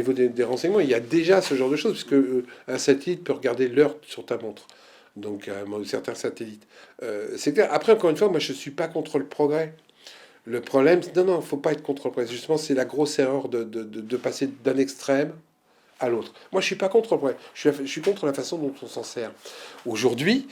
niveau des renseignements, il y a déjà ce genre de choses, puisque un satellite peut regarder l'heure sur ta montre. Donc, certains satellites. C'est clair. Après, encore une fois, moi, je ne suis pas contre le progrès. Le problème, non, non, il ne faut pas être contre le progrès. Justement, c'est la grosse erreur de passer d'un extrême à l'autre. Moi, je suis pas contre le progrès. Je suis contre la façon dont on s'en sert. Aujourd'hui,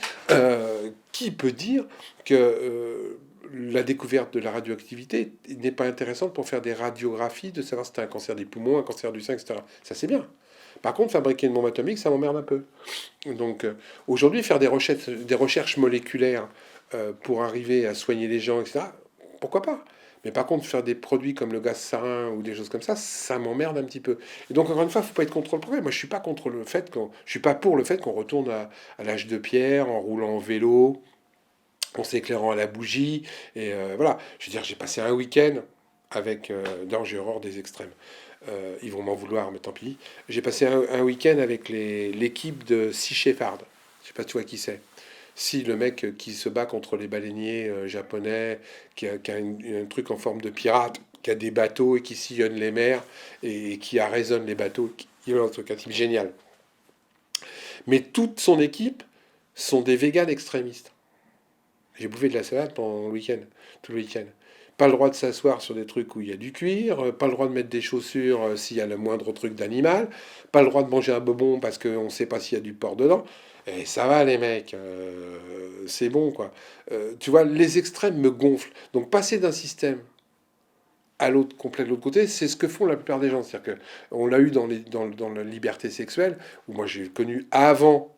qui peut dire que la découverte de la radioactivité n'est pas intéressante pour faire des radiographies, de savoir si tu as un cancer des poumons, un cancer du sein, etc. Ça, c'est bien. Par contre, fabriquer une bombe atomique, ça m'emmerde un peu. Donc, aujourd'hui, faire des recherches moléculaires pour arriver à soigner les gens, etc., pourquoi pas? Mais par contre, faire des produits comme le gaz sarin ou des choses comme ça m'emmerde un petit peu. Et donc, encore une fois, il ne faut pas être contre le progrès. Moi, je suis pas contre le fait qu'on, je suis pas pour le fait qu'on retourne à l'âge de pierre, en roulant en vélo, en s'éclairant à la bougie. Et voilà. Je veux dire, j'ai passé un week-end avec. Non, j'ai horreur des extrêmes. Ils vont m'en vouloir, mais tant pis. J'ai passé un week-end avec l'équipe de Sea Shepherd. Je sais pas, tu vois qui c'est. Si le mec qui se bat contre les baleiniers japonais, qui a un truc en forme de pirate, qui a des bateaux et qui sillonne les mers et qui arraisonne les bateaux, il est un truc, un type génial. Mais toute son équipe sont des véganes extrémistes. J'ai bouffé de la salade pendant le week-end, tout le week-end. Pas le droit de s'asseoir sur des trucs où il y a du cuir, pas le droit de mettre des chaussures s'il y a le moindre truc d'animal, pas le droit de manger un bobon parce qu'on ne sait pas s'il y a du porc dedans. Et ça va les mecs, c'est bon quoi. Tu vois, les extrêmes me gonflent. Donc passer d'un système à l'autre, complet de l'autre côté, c'est ce que font la plupart des gens. C'est-à-dire que on l'a eu dans la liberté sexuelle, où moi j'ai connu avant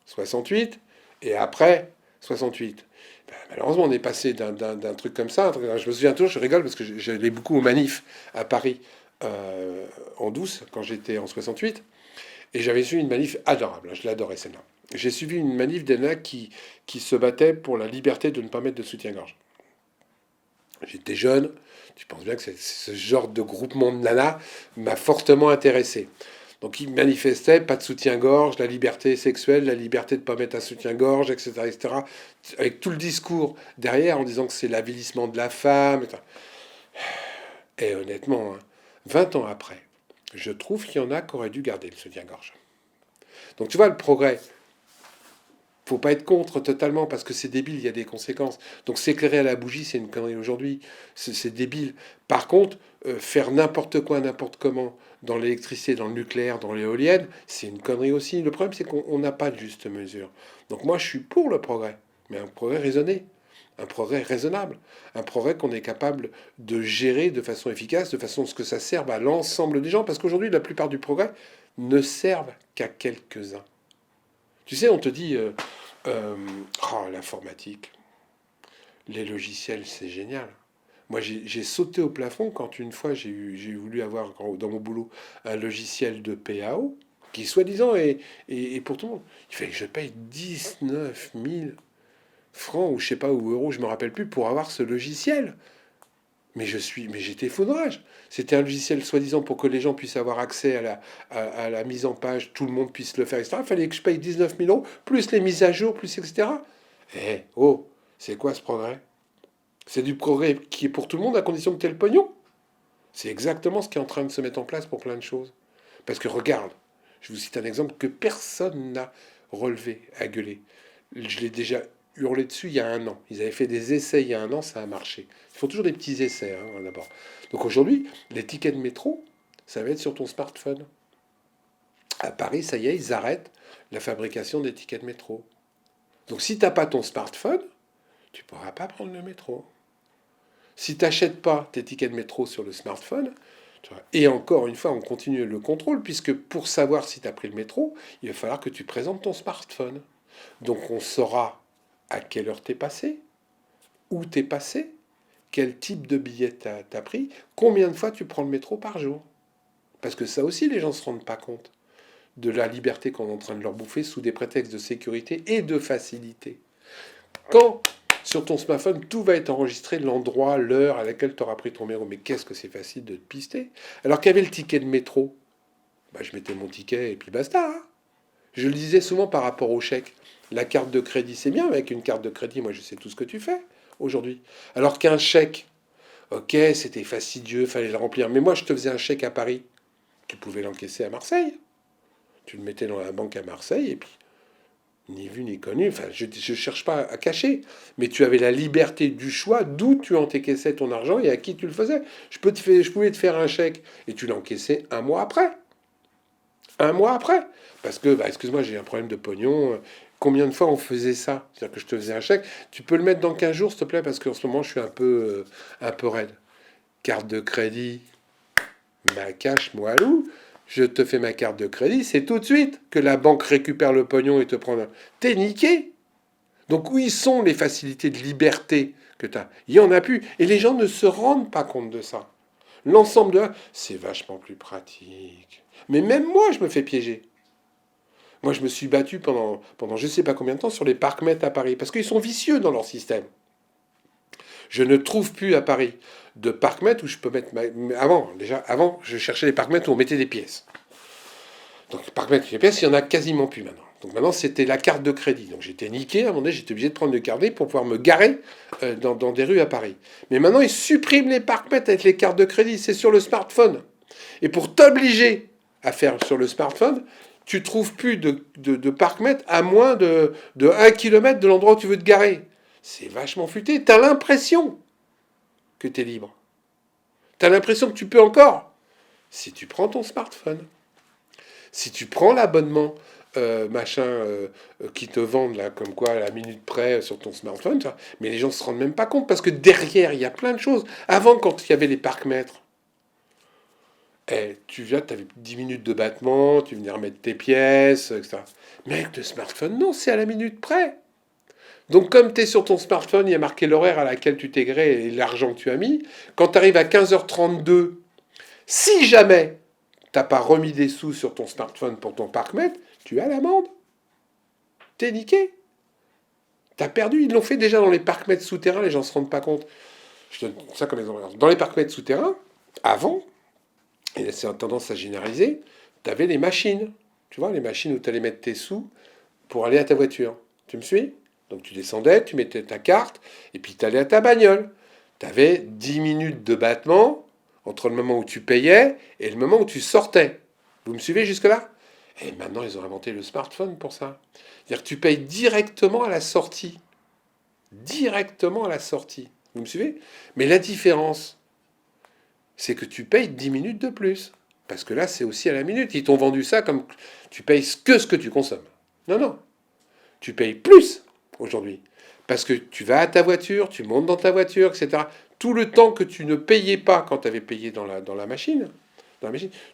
68 et après 68. Ben, malheureusement, on est passé d'un truc comme ça. Je me souviens toujours, je rigole parce que j'allais beaucoup aux manifs à Paris en douce quand j'étais en 68. Et j'avais suivi une manif adorable, je l'adorais celle-là. J'ai suivi une manif des nanas qui se battaient pour la liberté de ne pas mettre de soutien-gorge. J'étais jeune, tu penses bien que ce genre de groupement de nanas m'a fortement intéressé. Donc ils manifestaient, pas de soutien-gorge, la liberté sexuelle, la liberté de ne pas mettre un soutien-gorge, etc., etc. Avec tout le discours derrière en disant que c'est l'avilissement de la femme. Etc. Et honnêtement, hein, 20 ans après, je trouve qu'il y en a qui auraient dû garder le soutien-gorge. Donc tu vois, le progrès, faut pas être contre totalement parce que c'est débile, il y a des conséquences. Donc s'éclairer à la bougie, c'est une connerie aujourd'hui. C'est débile. Par contre, faire n'importe quoi, n'importe comment dans l'électricité, dans le nucléaire, dans l'éolienne, c'est une connerie aussi. Le problème, c'est qu'on n'a pas de juste mesure. Donc moi, je suis pour le progrès, mais un progrès raisonné, un progrès raisonnable, un progrès qu'on est capable de gérer de façon efficace, de façon à ce que ça serve à l'ensemble des gens. Parce qu'aujourd'hui, la plupart du progrès ne servent qu'à quelques-uns. Tu sais, on te dit, oh, l'informatique, les logiciels, c'est génial. Moi, j'ai sauté au plafond quand une fois j'ai voulu avoir dans mon boulot un logiciel de PAO qui, soi-disant, est pour tout le monde. Il fallait que je paye 19 000 francs ou je sais pas, ou euros, je me rappelle plus, pour avoir ce logiciel. Mais j'étais foudrage. C'était un logiciel soi-disant pour que les gens puissent avoir accès à la mise en page, tout le monde puisse le faire, etc. Il fallait que je paye 19 000 euros, plus les mises à jour, plus etc. Eh, oh, c'est quoi ce progrès? C'est du progrès qui est pour tout le monde à condition que tu aies le pognon. C'est exactement ce qui est en train de se mettre en place pour plein de choses. Parce que regarde, je vous cite un exemple que personne n'a relevé, à gueuler. Je l'ai déjà hurlé dessus il y a un an. Ils avaient fait des essais il y a un an, ça a marché. Ils font toujours des petits essais d'abord. Donc aujourd'hui, les tickets de métro, ça va être sur ton smartphone. À Paris, ça y est, ils arrêtent la fabrication des tickets de métro. Donc si tu n'as pas ton smartphone, tu ne pourras pas prendre le métro. Si tu n'achètes pas tes tickets de métro sur le smartphone, et encore une fois, on continue le contrôle, puisque pour savoir si tu as pris le métro, il va falloir que tu présentes ton smartphone. Donc on saura à quelle heure t'es passé, où t'es passé, quel type de billet t'as pris, combien de fois tu prends le métro par jour. Parce que ça aussi, les gens ne se rendent pas compte de la liberté qu'on est en train de leur bouffer sous des prétextes de sécurité et de facilité. Quand sur ton smartphone, tout va être enregistré, l'endroit, l'heure à laquelle tu auras pris ton métro. Mais qu'est-ce que c'est facile de te pister. Alors qu'il y avait le ticket de métro, bah, je mettais mon ticket et puis basta. Hein. Je le disais souvent par rapport au chèque. La carte de crédit, c'est bien, mais avec une carte de crédit, moi je sais tout ce que tu fais aujourd'hui. Alors qu'un chèque, ok, c'était fastidieux, fallait le remplir. Mais moi je te faisais un chèque à Paris. Tu pouvais l'encaisser à Marseille. Tu le mettais dans la banque à Marseille et puis ni vu ni connu. Enfin, je ne cherche pas à cacher, mais tu avais la liberté du choix d'où tu encaissais ton argent et à qui tu le faisais. Je pouvais te faire un chèque et tu l'encaissais un mois après. Un mois après. Parce que, bah, excuse-moi, j'ai un problème de pognon. Combien de fois on faisait ça? C'est-à-dire que je te faisais un chèque. Tu peux le mettre dans 15 jours, s'il te plaît, parce qu'en ce moment, je suis un peu raide. Carte de crédit, ma cash, moi, loup. Je te fais ma carte de crédit, c'est tout de suite que la banque récupère le pognon et te prend un... T'es niqué. Donc où sont les facilités de liberté que tu as? Il y en a plus. Et les gens ne se rendent pas compte de ça. L'ensemble de... C'est vachement plus pratique. Mais même moi, je me fais piéger. Moi, je me suis battu pendant je ne sais pas combien de temps sur les parcs-mètres à Paris. Parce qu'ils sont vicieux dans leur système. Je ne trouve plus à Paris de parcs-mètres où je peux mettre... Avant, je cherchais les parcs-mètres où on mettait des pièces. Donc, parcs-mètres, les pièces, il n'y en a quasiment plus maintenant. Donc maintenant, c'était la carte de crédit. Donc j'étais niqué. À un moment donné, j'étais obligé de prendre le carnet pour pouvoir me garer dans des rues à Paris. Mais maintenant, ils suppriment les parcs-mètres avec les cartes de crédit. C'est sur le smartphone. Et pour t'obliger à faire sur le smartphone, tu trouves plus de parcs-mètres à moins de 1 km de l'endroit où tu veux te garer. C'est vachement futé. Tu as l'impression que tu es libre. Tu as l'impression que tu peux encore. Si tu prends ton smartphone, si tu prends l'abonnement qui te vendent là, comme quoi à la minute près sur ton smartphone, mais les gens ne se rendent même pas compte parce que derrière, il y a plein de choses. Avant, quand il y avait les parcs-mètres, tu viens, tu avais 10 minutes de battement, tu venais remettre tes pièces, etc. Mais avec le smartphone, non, c'est à la minute près. Donc, comme tu es sur ton smartphone, il y a marqué l'horaire à laquelle tu t'es gré et l'argent que tu as mis. Quand tu arrives à 15h32, si jamais tu n'as pas remis des sous sur ton smartphone pour ton parc-mètre, tu as l'amende. T'es niqué. T'as perdu. Ils l'ont fait déjà dans les parcs-mètres souterrains, les gens ne se rendent pas compte. Je donne ça comme exemple. Dans les parcs-mètres souterrains, avant, et c'est tendance à généraliser, tu avais les machines. Tu vois, les machines où tu allais mettre tes sous pour aller à ta voiture. Tu me suis? Donc tu descendais, tu mettais ta carte, et puis tu allais à ta bagnole. Tu avais 10 minutes de battement entre le moment où tu payais et le moment où tu sortais. Vous me suivez jusque-là? Et maintenant, ils ont inventé le smartphone pour ça. C'est-à-dire que tu payes directement à la sortie. Directement à la sortie. Vous me suivez? Mais la différence, c'est que tu payes 10 minutes de plus. Parce que là, c'est aussi à la minute. Ils t'ont vendu ça comme tu payes que ce que tu consommes. Non, non. Tu payes plus aujourd'hui. Parce que tu vas à ta voiture, tu montes dans ta voiture, etc. Tout le temps que tu ne payais pas quand tu avais payé dans la machine,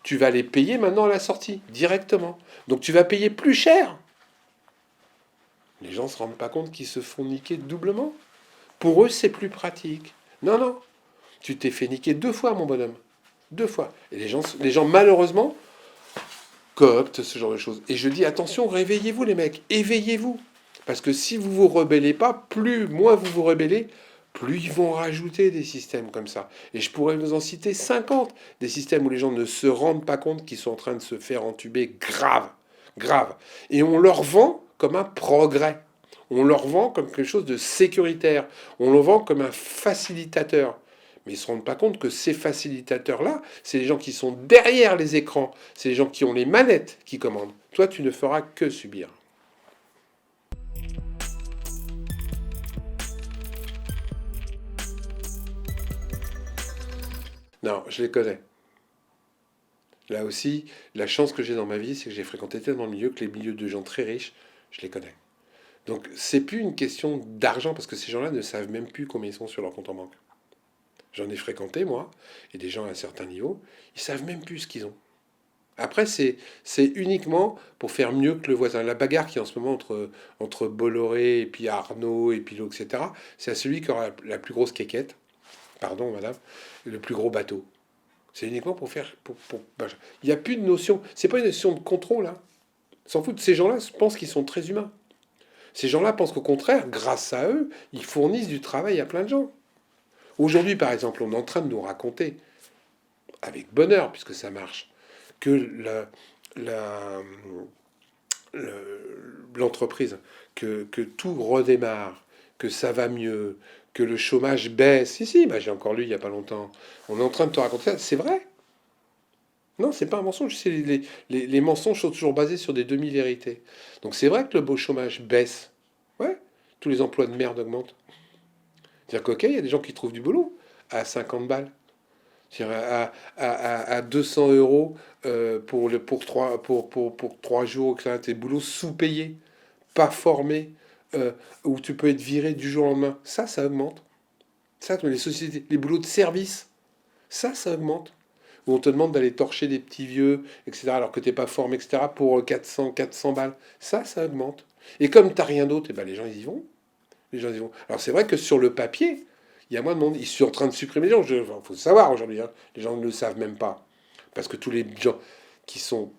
tu vas les payer maintenant à la sortie, directement. Donc tu vas payer plus cher. Les gens ne se rendent pas compte qu'ils se font niquer doublement. Pour eux, c'est plus pratique. Non, non. Tu t'es fait niquer 2 fois, mon bonhomme. 2 fois. Et les gens malheureusement, cooptent ce genre de choses. Et je dis, attention, réveillez-vous les mecs. Éveillez-vous. Parce que si vous vous rebellez pas, moins vous vous rebellez, plus ils vont rajouter des systèmes comme ça. Et je pourrais vous en citer 50, des systèmes où les gens ne se rendent pas compte qu'ils sont en train de se faire entuber grave, grave. Et on leur vend comme un progrès. On leur vend comme quelque chose de sécuritaire. On le vend comme un facilitateur. Mais ils ne se rendent pas compte que ces facilitateurs-là, c'est les gens qui sont derrière les écrans. C'est les gens qui ont les manettes qui commandent. Toi, tu ne feras que subir. Non, je les connais. Là aussi, la chance que j'ai dans ma vie, c'est que j'ai fréquenté tellement de milieux que les milieux de gens très riches, je les connais. Donc, c'est plus une question d'argent, parce que ces gens-là ne savent même plus combien ils sont sur leur compte en banque. J'en ai fréquenté, moi, et des gens à un certain niveau, ils savent même plus ce qu'ils ont. Après, c'est uniquement pour faire mieux que le voisin. La bagarre qui est en ce moment entre Bolloré et puis Arnaud et puis l'autre, etc., c'est à celui qui aura la plus grosse quéquette, pardon madame, le plus gros bateau. C'est uniquement pour faire... Il n'y a plus de notion. C'est pas une notion de contrôle, hein. S'en foutent. Ces gens-là pensent qu'ils sont très humains. Ces gens-là pensent qu'au contraire, grâce à eux, ils fournissent du travail à plein de gens. Aujourd'hui, par exemple, on est en train de nous raconter, avec bonheur, puisque ça marche, que l'entreprise, que tout redémarre, que ça va mieux, que le chômage baisse. Si, si, bah, j'ai encore lu il n'y a pas longtemps. On est en train de te raconter ça. C'est vrai. Non, c'est pas un mensonge. Les mensonges sont toujours basés sur des demi-vérités. Donc c'est vrai que le beau chômage baisse. Ouais, tous les emplois de merde augmentent. C'est-à-dire qu'ok, il y a des gens qui trouvent du boulot à 50 balles. C'est-à-dire à 200 euros pour 3 jours, etc. Tes boulots sous-payés, pas formés, où tu peux être viré du jour au lendemain. Ça augmente. Ça, les sociétés, les boulots de service, ça augmente. Où on te demande d'aller torcher des petits vieux, etc., alors que t'es pas formé, etc., pour 400 balles. Ça augmente. Et comme t'as rien d'autre, eh ben, les gens, ils y vont. Les gens y vont. Alors c'est vrai que sur le papier, il y a moins de monde. Ils sont en train de supprimer les gens. Il faut savoir aujourd'hui. Hein. Les gens ne le savent même pas. Parce que tous les gens qui sont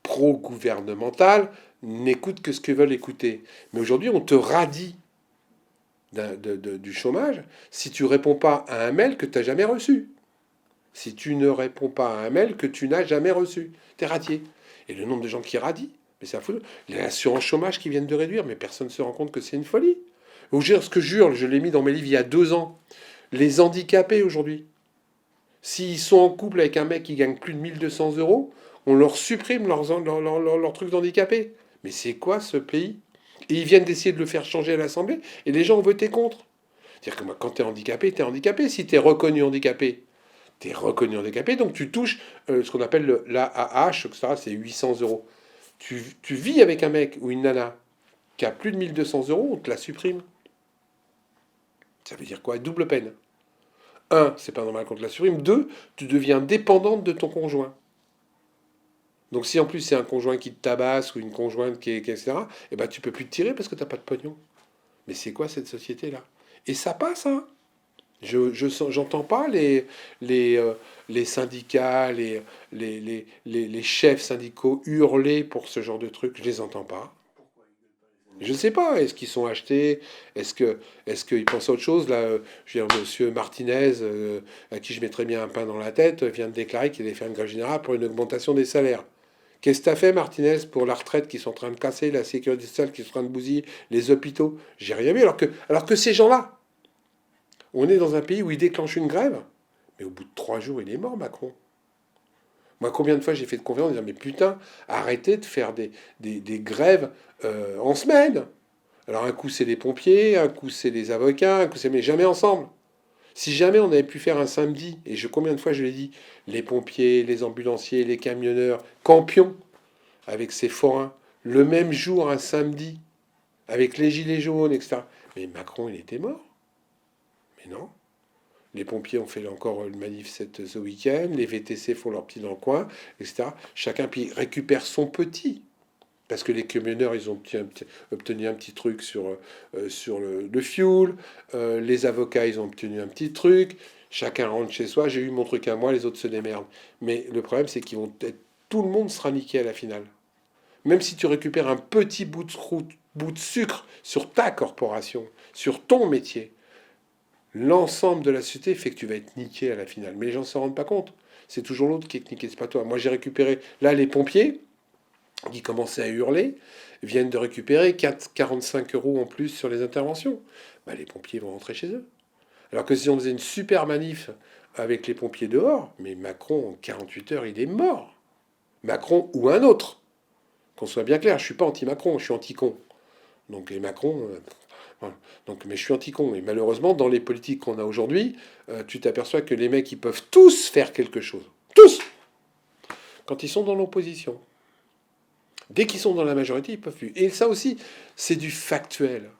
pro-gouvernemental n'écoutent que ce qu'ils veulent écouter. Mais aujourd'hui, on te radie du chômage si tu réponds pas à un mail que tu n'as jamais reçu. Si tu ne réponds pas à un mail que tu n'as jamais reçu, tu es radié. Et le nombre de gens qui radient, mais c'est un fou. Les assurances chômage qui viennent de réduire, mais personne ne se rend compte que c'est une folie. Ou ce que je jure, je l'ai mis dans mes livres il y a 2 ans. Les handicapés aujourd'hui, s'ils sont en couple avec un mec qui gagne plus de 1200 euros, on leur supprime leurs trucs d'handicapés. Mais c'est quoi ce pays? Et ils viennent d'essayer de le faire changer à l'Assemblée, et les gens ont voté contre. C'est-à-dire que moi, quand t'es handicapé, t'es handicapé. Si t'es reconnu handicapé, donc tu touches ce qu'on appelle l'AAH, etc. C'est 800 euros. Tu vis avec un mec ou une nana qui a plus de 1200 euros, on te la supprime. Ça veut dire quoi? Double peine. Un, c'est pas normal qu'on te la supprime. Deux, tu deviens dépendante de ton conjoint. Donc si en plus c'est un conjoint qui te tabasse ou une conjointe etc., eh ben tu peux plus te tirer parce que t'as pas de pognon. Mais c'est quoi cette société-là? Et ça passe, hein? J'entends pas les syndicats, les chefs syndicaux hurler pour ce genre de truc. Je les entends pas. Je ne sais pas, est-ce qu'ils sont achetés? Est-ce qu'ils pensent à autre chose? Là, je veux dire, monsieur Martinez, à qui je mettrais bien un pain dans la tête, vient de déclarer qu'il allait faire une grève générale pour une augmentation des salaires. Qu'est-ce que t'as fait, Martinez, pour la retraite qui sont en train de casser, la sécurité sociale qui sont en train de bousiller, les hôpitaux? J'ai rien vu. Alors que ces gens-là, on est dans un pays où ils déclenchent une grève, mais au bout de 3 jours, il est mort, Macron. Moi, combien de fois j'ai fait de conférence en disant, mais putain, arrêtez de faire des grèves en semaine. Alors un coup c'est les pompiers, un coup c'est les avocats, un coup c'est... Mais jamais ensemble. Si jamais on avait pu faire un samedi, et combien de fois je l'ai dit, les pompiers, les ambulanciers, les camionneurs, campions, avec ces forains, le même jour, un samedi, avec les gilets jaunes, etc. Mais Macron, il était mort. Mais non. Les pompiers ont fait encore une manif ce week-end, les VTC font leur petit dans le coin, etc. Chacun puis récupère son petit. Parce que les camionneurs, ils ont obtenu un petit truc sur le fuel. Les avocats, ils ont obtenu un petit truc. Chacun rentre chez soi. J'ai eu mon truc à moi, les autres se démerdent. Mais le problème, c'est qu'ils vont être... Tout le monde sera niqué à la finale. Même si tu récupères un petit bout de sucre sur ta corporation, sur ton métier, l'ensemble de la société fait que tu vas être niqué à la finale. Mais les gens ne s'en rendent pas compte. C'est toujours l'autre qui est niqué, c'est pas toi. Moi, j'ai récupéré... Là, les pompiers qui commençaient à hurler, viennent de récupérer 45 euros en plus sur les interventions. Bah, les pompiers vont rentrer chez eux. Alors que si on faisait une super manif avec les pompiers dehors, mais Macron, en 48 heures, il est mort. Macron ou un autre. Qu'on soit bien clair, je suis pas anti-Macron, je suis anti-con. Donc les Macron... voilà. Donc, mais je suis anti-con. Et malheureusement, dans les politiques qu'on a aujourd'hui, tu t'aperçois que les mecs, ils peuvent tous faire quelque chose. Tous! Quand ils sont dans l'opposition. Dès qu'ils sont dans la majorité, ils ne peuvent plus. Et ça aussi, c'est du factuel.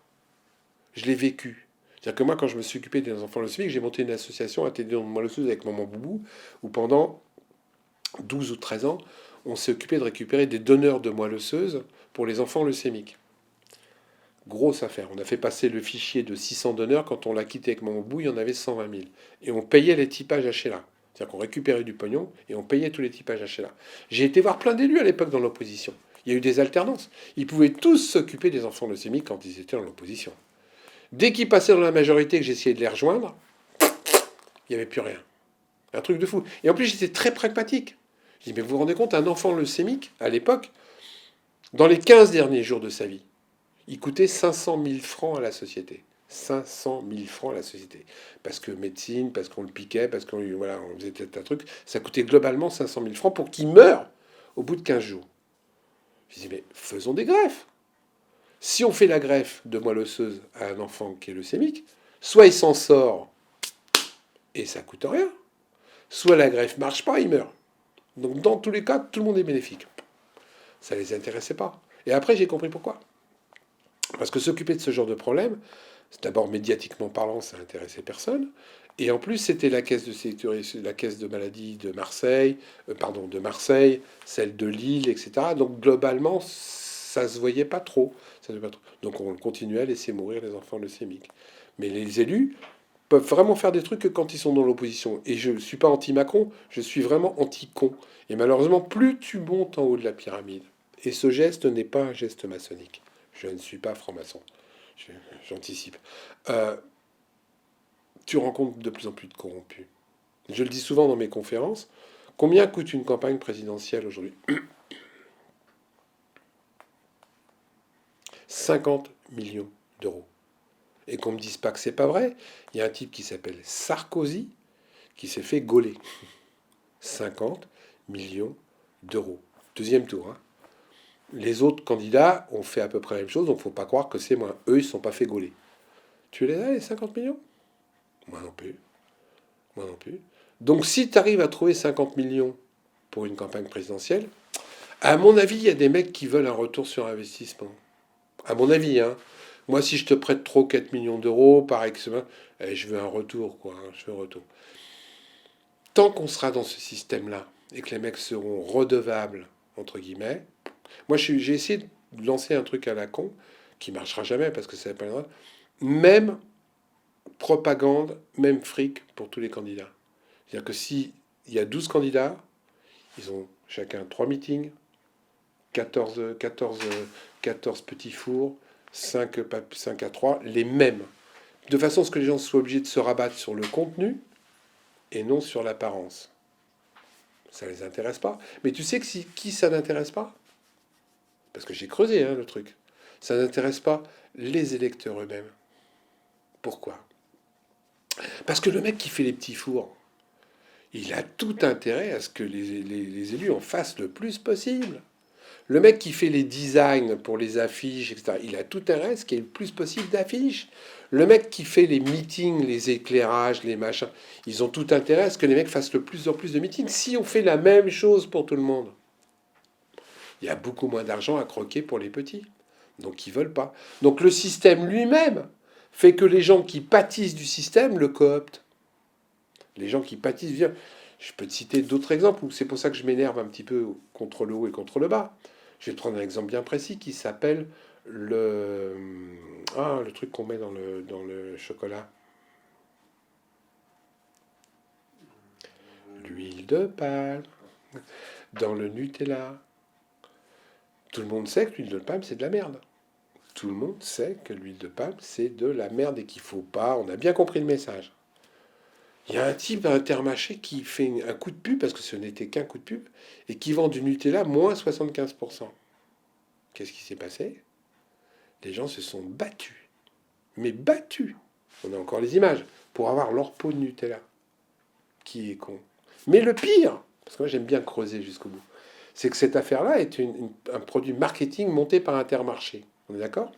Je l'ai vécu. C'est-à-dire que moi, quand je me suis occupé des enfants leucémiques, j'ai monté une association à Télévision de Moelle-Osseuse avec Maman Boubou, où pendant 12 ou 13 ans, on s'est occupé de récupérer des donneurs de moelle osseuse pour les enfants leucémiques. Grosse affaire. On a fait passer le fichier de 600 donneurs. Quand on l'a quitté avec Maman Boubou, il y en avait 120 000. Et on payait les typages HLA. C'est-à-dire qu'on récupérait du pognon et on payait tous les typages HLA. J'ai été voir plein d'élus à l'époque dans l'opposition. Il y a eu des alternances. Ils pouvaient tous s'occuper des enfants leucémiques quand ils étaient dans l'opposition. Dès qu'ils passaient dans la majorité, que j'essayais de les rejoindre, il n'y avait plus rien. Un truc de fou. Et en plus, j'étais très pragmatique. Je dis, mais vous vous rendez compte, un enfant leucémique, à l'époque, dans les 15 derniers jours de sa vie, il coûtait 500 000 francs à la société. 500 000 francs à la société. Parce que médecine, parce qu'on le piquait, parce qu'on voilà, on faisait un truc. Ça coûtait globalement 500 000 francs pour qu'il meure au bout de 15 jours. Je dis, mais faisons des greffes. Si on fait la greffe de moelle osseuse à un enfant qui est leucémique, soit il s'en sort et ça coûte rien, soit la greffe marche pas, il meurt. Donc dans tous les cas, tout le monde est bénéfique. Ça ne les intéressait pas. Et après, j'ai compris pourquoi. Parce que s'occuper de ce genre de problème, d'abord médiatiquement parlant, ça n'intéressait personne. Et en plus, c'était la caisse de sécurité, la caisse de maladie de Marseille, de Marseille, celle de Lille, etc. Donc globalement, ça se voyait pas trop. Ça se voyait pas trop. Donc on continuait à laisser mourir les enfants leucémiques. Mais les élus peuvent vraiment faire des trucs que quand ils sont dans l'opposition. Et je ne suis pas anti-Macron, je suis vraiment anti-con. Et malheureusement, plus tu montes en haut de la pyramide, et ce geste n'est pas un geste maçonnique. Je ne suis pas franc-maçon. J'anticipe. Euh, Tu rencontres de plus en plus de corrompus. Je le dis souvent dans mes conférences. Combien coûte une campagne présidentielle aujourd'hui? 50 millions d'euros. Et qu'on ne me dise pas que c'est pas vrai, il y a un type qui s'appelle Sarkozy qui s'est fait gauler. 50 millions d'euros. Deuxième tour. Hein. Les autres candidats ont fait à peu près la même chose, donc il ne faut pas croire que c'est moins. Eux, ils ne se sont pas fait gauler. Tu les as, les 50 millions? Moi non plus. Moi non plus. Donc si tu arrives à trouver 50 millions pour une campagne présidentielle, à mon avis, il y a des mecs qui veulent un retour sur investissement. À mon avis, hein. Moi, si je te prête trop 4 millions d'euros, pareil que ça, je veux un retour, quoi. Hein, je veux un retour. Tant qu'on sera dans ce système-là et que les mecs seront redevables, entre guillemets, moi, j'ai essayé de lancer un truc à la con qui marchera jamais parce que ça n'est pas le droit. Même propagande, même fric pour tous les candidats. C'est-à-dire que s'il y a 12 candidats, ils ont chacun 3 meetings, 14 petits fours, 5 à 3, les mêmes. De façon à ce que les gens soient obligés de se rabattre sur le contenu et non sur l'apparence. Ça ne les intéresse pas. Mais tu sais que qui ça n'intéresse pas? Parce que j'ai creusé hein, le truc. Ça n'intéresse pas les électeurs eux-mêmes. Pourquoi? Parce que le mec qui fait les petits fours, il a tout intérêt à ce que les élus en fassent le plus possible. Le mec qui fait les designs pour les affiches, etc., il a tout intérêt à ce qu'il y ait le plus possible d'affiches. Le mec qui fait les meetings, les éclairages, les machins, ils ont tout intérêt à ce que les mecs fassent le plus en plus de meetings. Si on fait la même chose pour tout le monde, il y a beaucoup moins d'argent à croquer pour les petits. Donc ils veulent pas. Donc le système lui-même fait que les gens qui pâtissent du système le cooptent. Les gens qui pâtissent, je peux te citer d'autres exemples où c'est pour ça que je m'énerve un petit peu contre le haut et contre le bas. Je vais te prendre un exemple bien précis qui s'appelle le truc qu'on met dans le chocolat. L'huile de palme. Dans le Nutella. Tout le monde sait que l'huile de palme, c'est de la merde. Tout le monde sait que l'huile de palme, c'est de la merde et qu'il faut pas. On a bien compris le message. Il y a un type dans Intermarché qui fait un coup de pub, parce que ce n'était qu'un coup de pub, et qui vend du Nutella moins 75%. Qu'est-ce qui s'est passé? Les gens se sont battus. Mais battus. On a encore les images. Pour avoir leur pot de Nutella. Qui est con. Mais le pire, parce que moi j'aime bien creuser jusqu'au bout, c'est que cette affaire-là est un produit marketing monté par Intermarché. On est d'accord?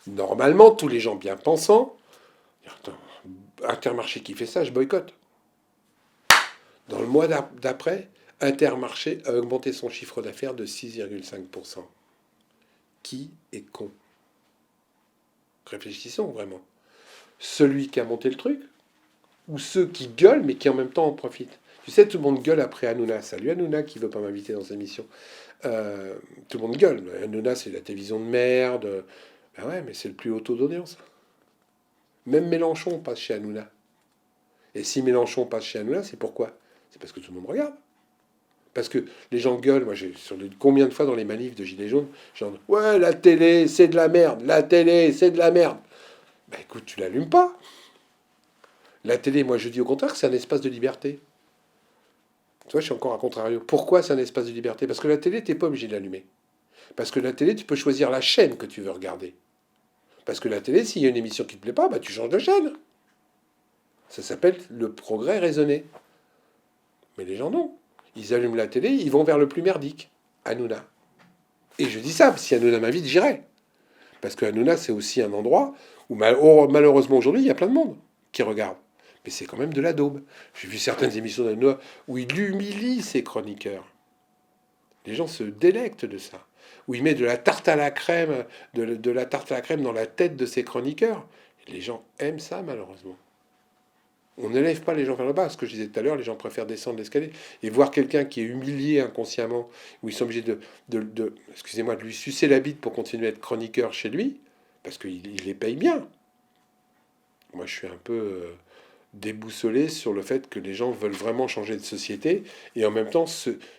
Normalement, tous les gens bien pensants, attends, Intermarché qui fait ça, je boycotte. Dans le mois d'après, Intermarché a augmenté son chiffre d'affaires de 6,5%. Qui est con? Réfléchissons vraiment. Celui qui a monté le truc ou ceux qui gueulent mais qui en même temps en profitent? Tu sais, tout le monde gueule après Hanouna. Salut Hanouna qui veut pas m'inviter dans sa émission. Tout le monde gueule. Hanouna, c'est la télévision de merde. Ben ouais, mais c'est le plus haut taux d'audience. Même Mélenchon passe chez Hanouna. Et si Mélenchon passe chez Hanouna, c'est pourquoi? C'est parce que tout le monde regarde. Parce que les gens gueulent. Moi, j'ai sur combien de fois dans les manifs de Gilets jaunes, genre ouais, la télé, c'est de la merde. La télé, c'est de la merde. Ben écoute, tu l'allumes pas. La télé, moi, je dis au contraire que c'est un espace de liberté. Tu vois, je suis encore à contrario. Pourquoi c'est un espace de liberté? Parce que la télé, t'es pas obligé de l'allumer. Parce que la télé, tu peux choisir la chaîne que tu veux regarder. Parce que la télé, s'il y a une émission qui ne te plaît pas, bah, tu changes de chaîne. Ça s'appelle le progrès raisonné. Mais les gens, non. Ils allument la télé, ils vont vers le plus merdique, Hanouna. Et je dis ça, si Hanouna m'invite, j'irai. Parce que Hanouna, c'est aussi un endroit où malheureusement aujourd'hui, il y a plein de monde qui regarde. Mais c'est quand même de la daube. J'ai vu certaines émissions d'Hanouna où il humilie ses chroniqueurs. Les gens se délectent de ça. Où il met de la tarte à la crème, de la tarte à la crème dans la tête de ses chroniqueurs. Et les gens aiment ça, malheureusement. On n'élève pas les gens vers le bas. Ce que je disais tout à l'heure, les gens préfèrent descendre l'escalier. Et voir quelqu'un qui est humilié inconsciemment, où ils sont obligés excusez-moi, de lui sucer la bite pour continuer à être chroniqueur chez lui, parce qu'il les paye bien. Moi, je suis un peu déboussolé sur le fait que les gens veulent vraiment changer de société et en même temps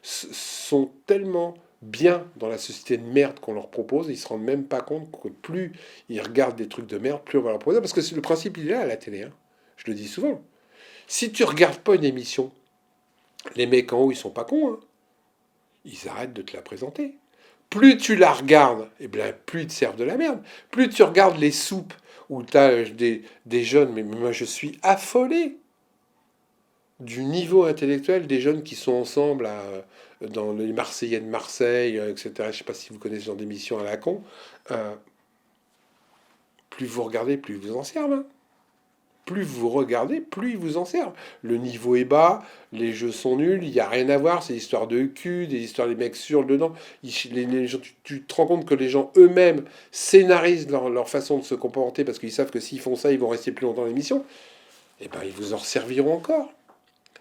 sont tellement bien dans la société de merde qu'on leur propose, ils se rendent même pas compte que plus ils regardent des trucs de merde, plus on va leur proposer. Parce que le principe, il est là à la télé. Hein. Je le dis souvent. Si tu regardes pas une émission, les mecs en haut, ils sont pas cons. Hein. Ils arrêtent de te la présenter. Plus tu la regardes, et bien, plus ils te servent de la merde. Plus tu regardes les soupes où tu as des jeunes, mais moi je suis affolé du niveau intellectuel des jeunes qui sont ensemble dans les Marseillais de Marseille, etc. Je ne sais pas si vous connaissez ce genre d'émission à la con. Euh, plus vous regardez, plus ils vous en servent. Hein. Plus vous regardez, plus ils vous en servent. Le niveau est bas, les jeux sont nuls, il n'y a rien à voir, c'est des histoires de cul, des histoires des mecs sur dedans. Tu te rends compte que les gens eux-mêmes scénarisent leur façon de se comporter parce qu'ils savent que s'ils font ça, ils vont rester plus longtemps dans l'émission. Et ben ils vous en serviront encore.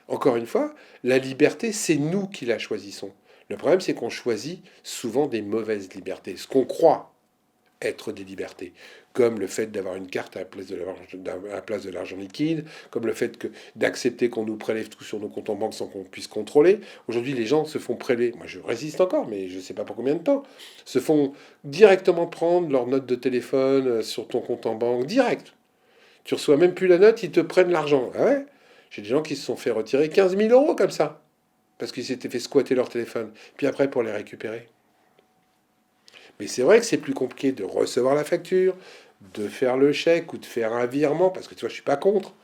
Encore une fois, la liberté, c'est nous qui la choisissons. Le problème, c'est qu'on choisit souvent des mauvaises libertés. Ce qu'on croit être des libertés, comme le fait d'avoir une carte à la place de l'argent liquide, comme le fait d'accepter qu'on nous prélève tout sur nos comptes en banque sans qu'on puisse contrôler. Aujourd'hui, les gens se font prélever, moi je résiste encore, mais je ne sais pas pour combien de temps, se font directement prendre leur note de téléphone sur ton compte en banque, direct. Tu reçois même plus la note, ils te prennent l'argent. Ah ouais. J'ai des gens qui se sont fait retirer 15 000 euros comme ça, parce qu'ils s'étaient fait squatter leur téléphone, puis après pour les récupérer. Mais c'est vrai que c'est plus compliqué de recevoir la facture, de faire le chèque ou de faire un virement, parce que tu vois, je suis pas contre.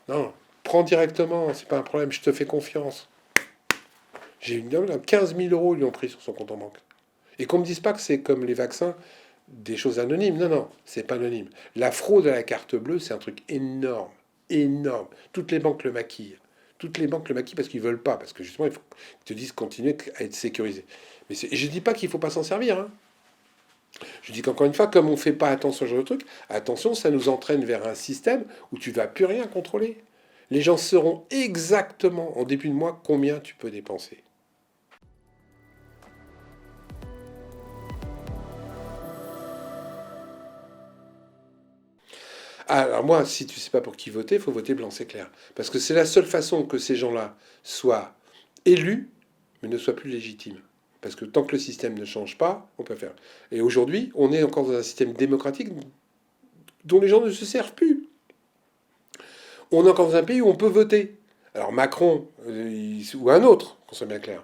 Non, prends directement, c'est pas un problème, je te fais confiance. J'ai une dame, 15 000 euros, ils lui ont pris sur son compte en banque. Et qu'on me dise pas que c'est comme les vaccins, des choses anonymes. Non, non, c'est pas anonyme. La fraude à la carte bleue, c'est un truc énorme, énorme. Toutes les banques le maquillent. Toutes les banques le maquillent parce qu'ils veulent pas, parce que justement, ils te disent continuer à être sécurisé. Mais je dis pas qu'il faut pas s'en servir. Hein. Je dis qu'encore une fois, comme on ne fait pas attention à ce genre de truc, attention, ça nous entraîne vers un système où tu vas plus rien contrôler. Les gens sauront exactement, en début de mois, combien tu peux dépenser. Alors moi, si tu ne sais pas pour qui voter, il faut voter blanc, c'est clair. Parce que c'est la seule façon que ces gens-là soient élus, mais ne soient plus légitimes. Parce que tant que le système ne change pas, on peut faire. Et aujourd'hui, on est encore dans un système démocratique dont les gens ne se servent plus. On est encore dans un pays où on peut voter. Alors Macron ou un autre, qu'on soit bien clair.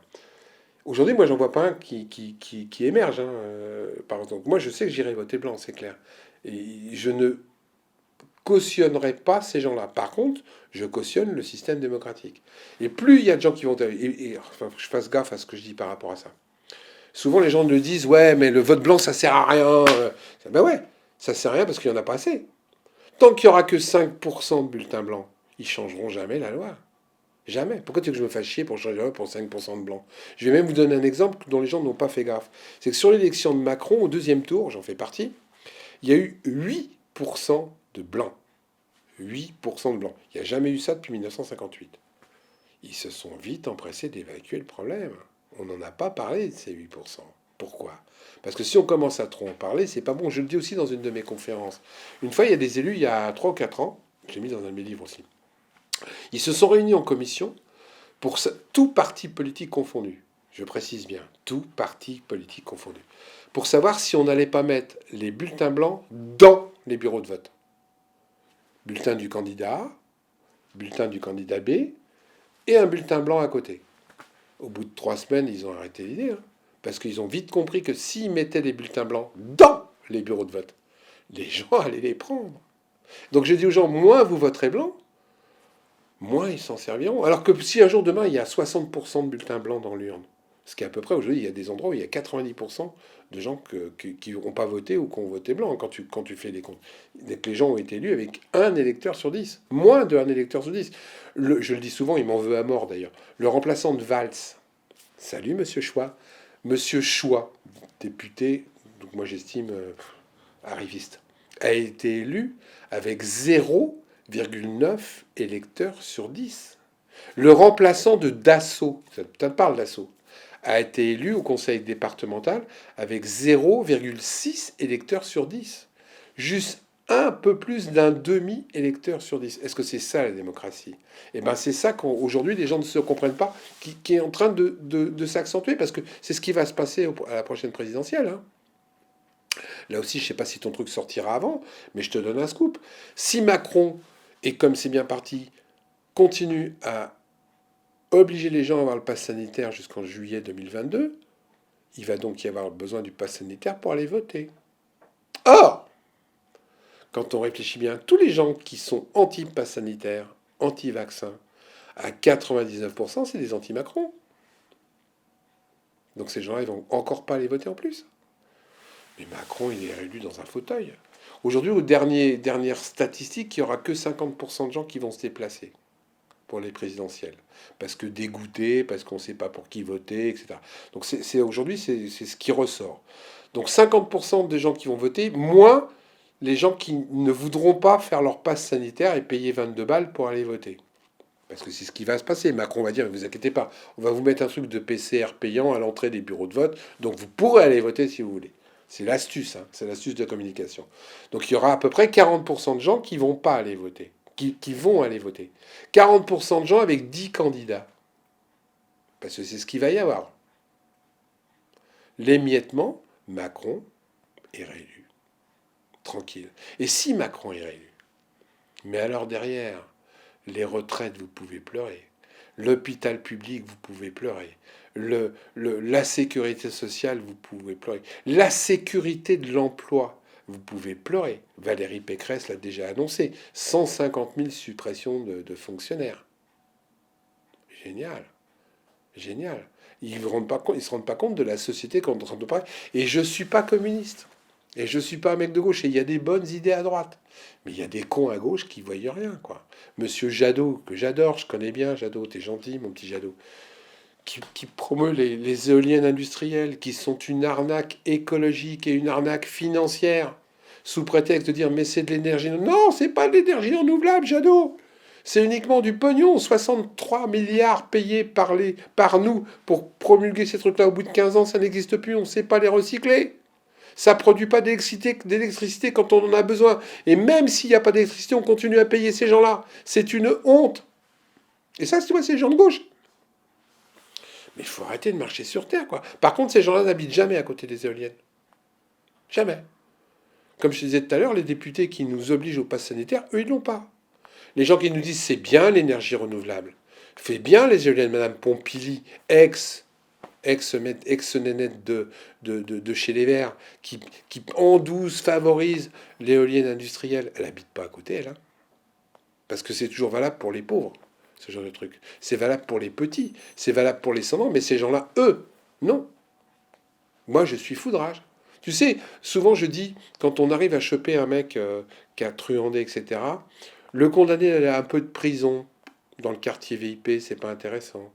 Aujourd'hui, moi, j'en vois pas un qui émerge. Hein, par exemple, moi, je sais que j'irai voter blanc, c'est clair. Et je ne cautionnerai pas ces gens-là. Par contre, je cautionne le système démocratique. Et plus il y a de gens qui vont... enfin, je fasse gaffe à ce que je dis par rapport à ça. Souvent, les gens me disent, ouais, mais le vote blanc, ça sert à rien. Ben ouais, ça sert à rien parce qu'il n'y en a pas assez. Tant qu'il n'y aura que 5% de bulletins blancs, ils changeront jamais la loi. Jamais. Pourquoi tu veux que je me fasse chier pour changer la loi pour 5% de blancs? Je vais même vous donner un exemple dont les gens n'ont pas fait gaffe. C'est que sur l'élection de Macron, au deuxième tour, j'en fais partie, il y a eu 8% de blancs. 8% de blancs. Il n'y a jamais eu ça depuis 1958. Ils se sont vite empressés d'évacuer le problème. On n'en a pas parlé de ces 8%. Pourquoi? Parce que si on commence à trop en parler, c'est pas bon. Je le dis aussi dans une de mes conférences. Une fois, il y a des élus, il y a 3 ou 4 ans, j'ai mis dans un de mes livres aussi, ils se sont réunis en commission pour tout parti politique confondu. Je précise bien, tout parti politique confondu. Pour savoir si on n'allait pas mettre les bulletins blancs dans les bureaux de vote. Bulletin du candidat A, bulletin du candidat B, et un bulletin blanc à côté. Au bout de 3 semaines, ils ont arrêté l'idée, hein, parce qu'ils ont vite compris que s'ils mettaient des bulletins blancs dans les bureaux de vote, les gens allaient les prendre. Donc j'ai dit aux gens, moins vous voterez blanc, moins ils s'en serviront. Alors que si un jour demain, il y a 60% de bulletins blancs dans l'urne, ce qui est à peu près aujourd'hui, il y a des endroits où il y a 90% de gens qui n'ont pas voté ou qui ont voté blanc quand tu fais les comptes. Donc les gens ont été élus avec un électeur sur 10. Moins de un électeur sur 10. Je le dis souvent, il m'en veut à mort d'ailleurs. Le remplaçant de Valls, salut Monsieur Choix. Monsieur Choix, député, donc moi j'estime arriviste, a été élu avec 0,9 électeurs sur 10. Le remplaçant de Dassault, ça te parle Dassault, a été élu au conseil départemental avec 0,6 électeurs sur 10. Juste un peu plus d'un demi-électeur sur 10. Est-ce que c'est ça la démocratie? Eh bien c'est ça qu'aujourd'hui les gens ne se comprennent pas, qui est en train de s'accentuer, parce que c'est ce qui va se passer à la prochaine présidentielle. Hein. Là aussi, je ne sais pas si ton truc sortira avant, mais je te donne un scoop. Si Macron, et comme c'est bien parti, continue à obliger les gens à avoir le pass sanitaire jusqu'en juillet 2022, il va donc y avoir besoin du pass sanitaire pour aller voter. Or, quand on réfléchit bien, tous les gens qui sont anti-pass sanitaire, anti-vaccin, à 99%, c'est des anti-Macron. Donc ces gens-là, ils vont encore pas aller voter en plus. Mais Macron, il est réélu dans un fauteuil. Aujourd'hui, aux dernières statistiques, il n'y aura que 50% de gens qui vont se déplacer pour les présidentielles. Parce que dégoûtés, parce qu'on ne sait pas pour qui voter, etc. Donc aujourd'hui, c'est ce qui ressort. Donc 50% des gens qui vont voter, moins les gens qui ne voudront pas faire leur passe sanitaire et payer 22 balles pour aller voter. Parce que c'est ce qui va se passer. Macron va dire, ne vous inquiétez pas, on va vous mettre un truc de PCR payant à l'entrée des bureaux de vote, donc vous pourrez aller voter si vous voulez. C'est l'astuce, hein, c'est l'astuce de communication. Donc il y aura à peu près 40% de gens qui vont pas aller voter, qui vont aller voter. 40% de gens avec 10 candidats. Parce que c'est ce qu'il va y avoir. L'émiettement, Macron est réélu. Tranquille. Et si Macron est réélu, mais alors derrière, les retraites, vous pouvez pleurer. L'hôpital public, vous pouvez pleurer. La sécurité sociale, vous pouvez pleurer. La sécurité de l'emploi, vous pouvez pleurer. Valérie Pécresse l'a déjà annoncé. 150 000 suppressions de fonctionnaires. Génial. Génial. Ils ne se rendent pas compte de la société qu'on est en train de parler. Et je ne suis pas communiste. Et je ne suis pas un mec de gauche. Et il y a des bonnes idées à droite. Mais il y a des cons à gauche qui ne voient rien, quoi. Monsieur Jadot, que j'adore, je connais bien Jadot, t'es gentil, mon petit Jadot, qui promeut les éoliennes industrielles, qui sont une arnaque écologique et une arnaque financière, sous prétexte de dire mais c'est de l'énergie. Non, c'est pas de l'énergie renouvelable, Jadot. C'est uniquement du pognon, 63 milliards payés par nous pour promulguer ces trucs-là. Au bout de 15 ans, ça n'existe plus, on ne sait pas les recycler. Ça ne produit pas d'électricité quand on en a besoin. Et même s'il n'y a pas d'électricité, on continue à payer ces gens-là. C'est une honte. Et ça, tu vois, c'est les gens de gauche. Mais il faut arrêter de marcher sur Terre, quoi. Par contre, ces gens-là n'habitent jamais à côté des éoliennes. Jamais. Comme je te disais tout à l'heure, les députés qui nous obligent au pass sanitaire, eux, ils l'ont pas. Les gens qui nous disent c'est bien l'énergie renouvelable, fait bien les éoliennes, Madame Pompili, ex-nénette de chez les Verts, qui en douce favorise l'éolienne industrielle. Elle n'habite pas à côté, elle. Hein. Parce que c'est toujours valable pour les pauvres, ce genre de truc. C'est valable pour les petits, c'est valable pour les sans mais ces gens-là, eux, non. Moi, je suis foudrage. Tu sais, souvent je dis, quand on arrive à choper un mec qui a truandé, etc., le condamner à un peu de prison dans le quartier VIP, c'est pas intéressant.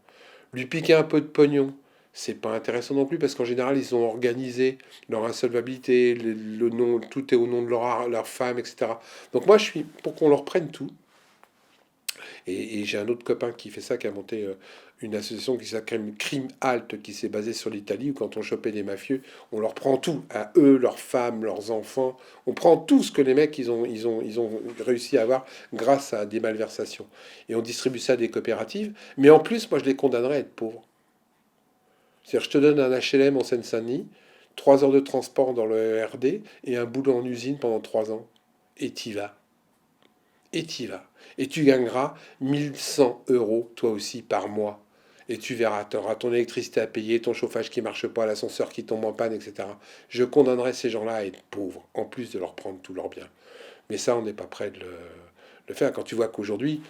Lui piquer un peu de pognon, c'est pas intéressant non plus, parce qu'en général, ils ont organisé leur insolvabilité, le nom, tout est au nom de leur femme, etc. Donc moi, je suis pour qu'on leur prenne tout. Et j'ai un autre copain qui fait ça, qui a monté une association qui s'appelle Crime Halt, qui s'est basée sur l'Italie, où quand on chopait des mafieux, on leur prend tout, à eux, leurs femmes, leurs enfants. On prend tout ce que les mecs, ils ont réussi à avoir grâce à des malversations. Et on distribue ça à des coopératives. Mais en plus, moi, je les condamnerais à être pauvres. C'est-à-dire, je te donne un HLM en Seine-Saint-Denis, 3 heures de transport dans le RD et un boulot en usine pendant 3 ans. Et t'y vas. Et t'y vas. Et tu gagneras 1100 euros, toi aussi, par mois. Et tu verras, tu auras ton électricité à payer, ton chauffage qui marche pas, l'ascenseur qui tombe en panne, etc. Je condamnerai ces gens-là à être pauvres, en plus de leur prendre tous leurs biens. Mais ça, on n'est pas prêt de le faire. Quand tu vois qu'aujourd'hui,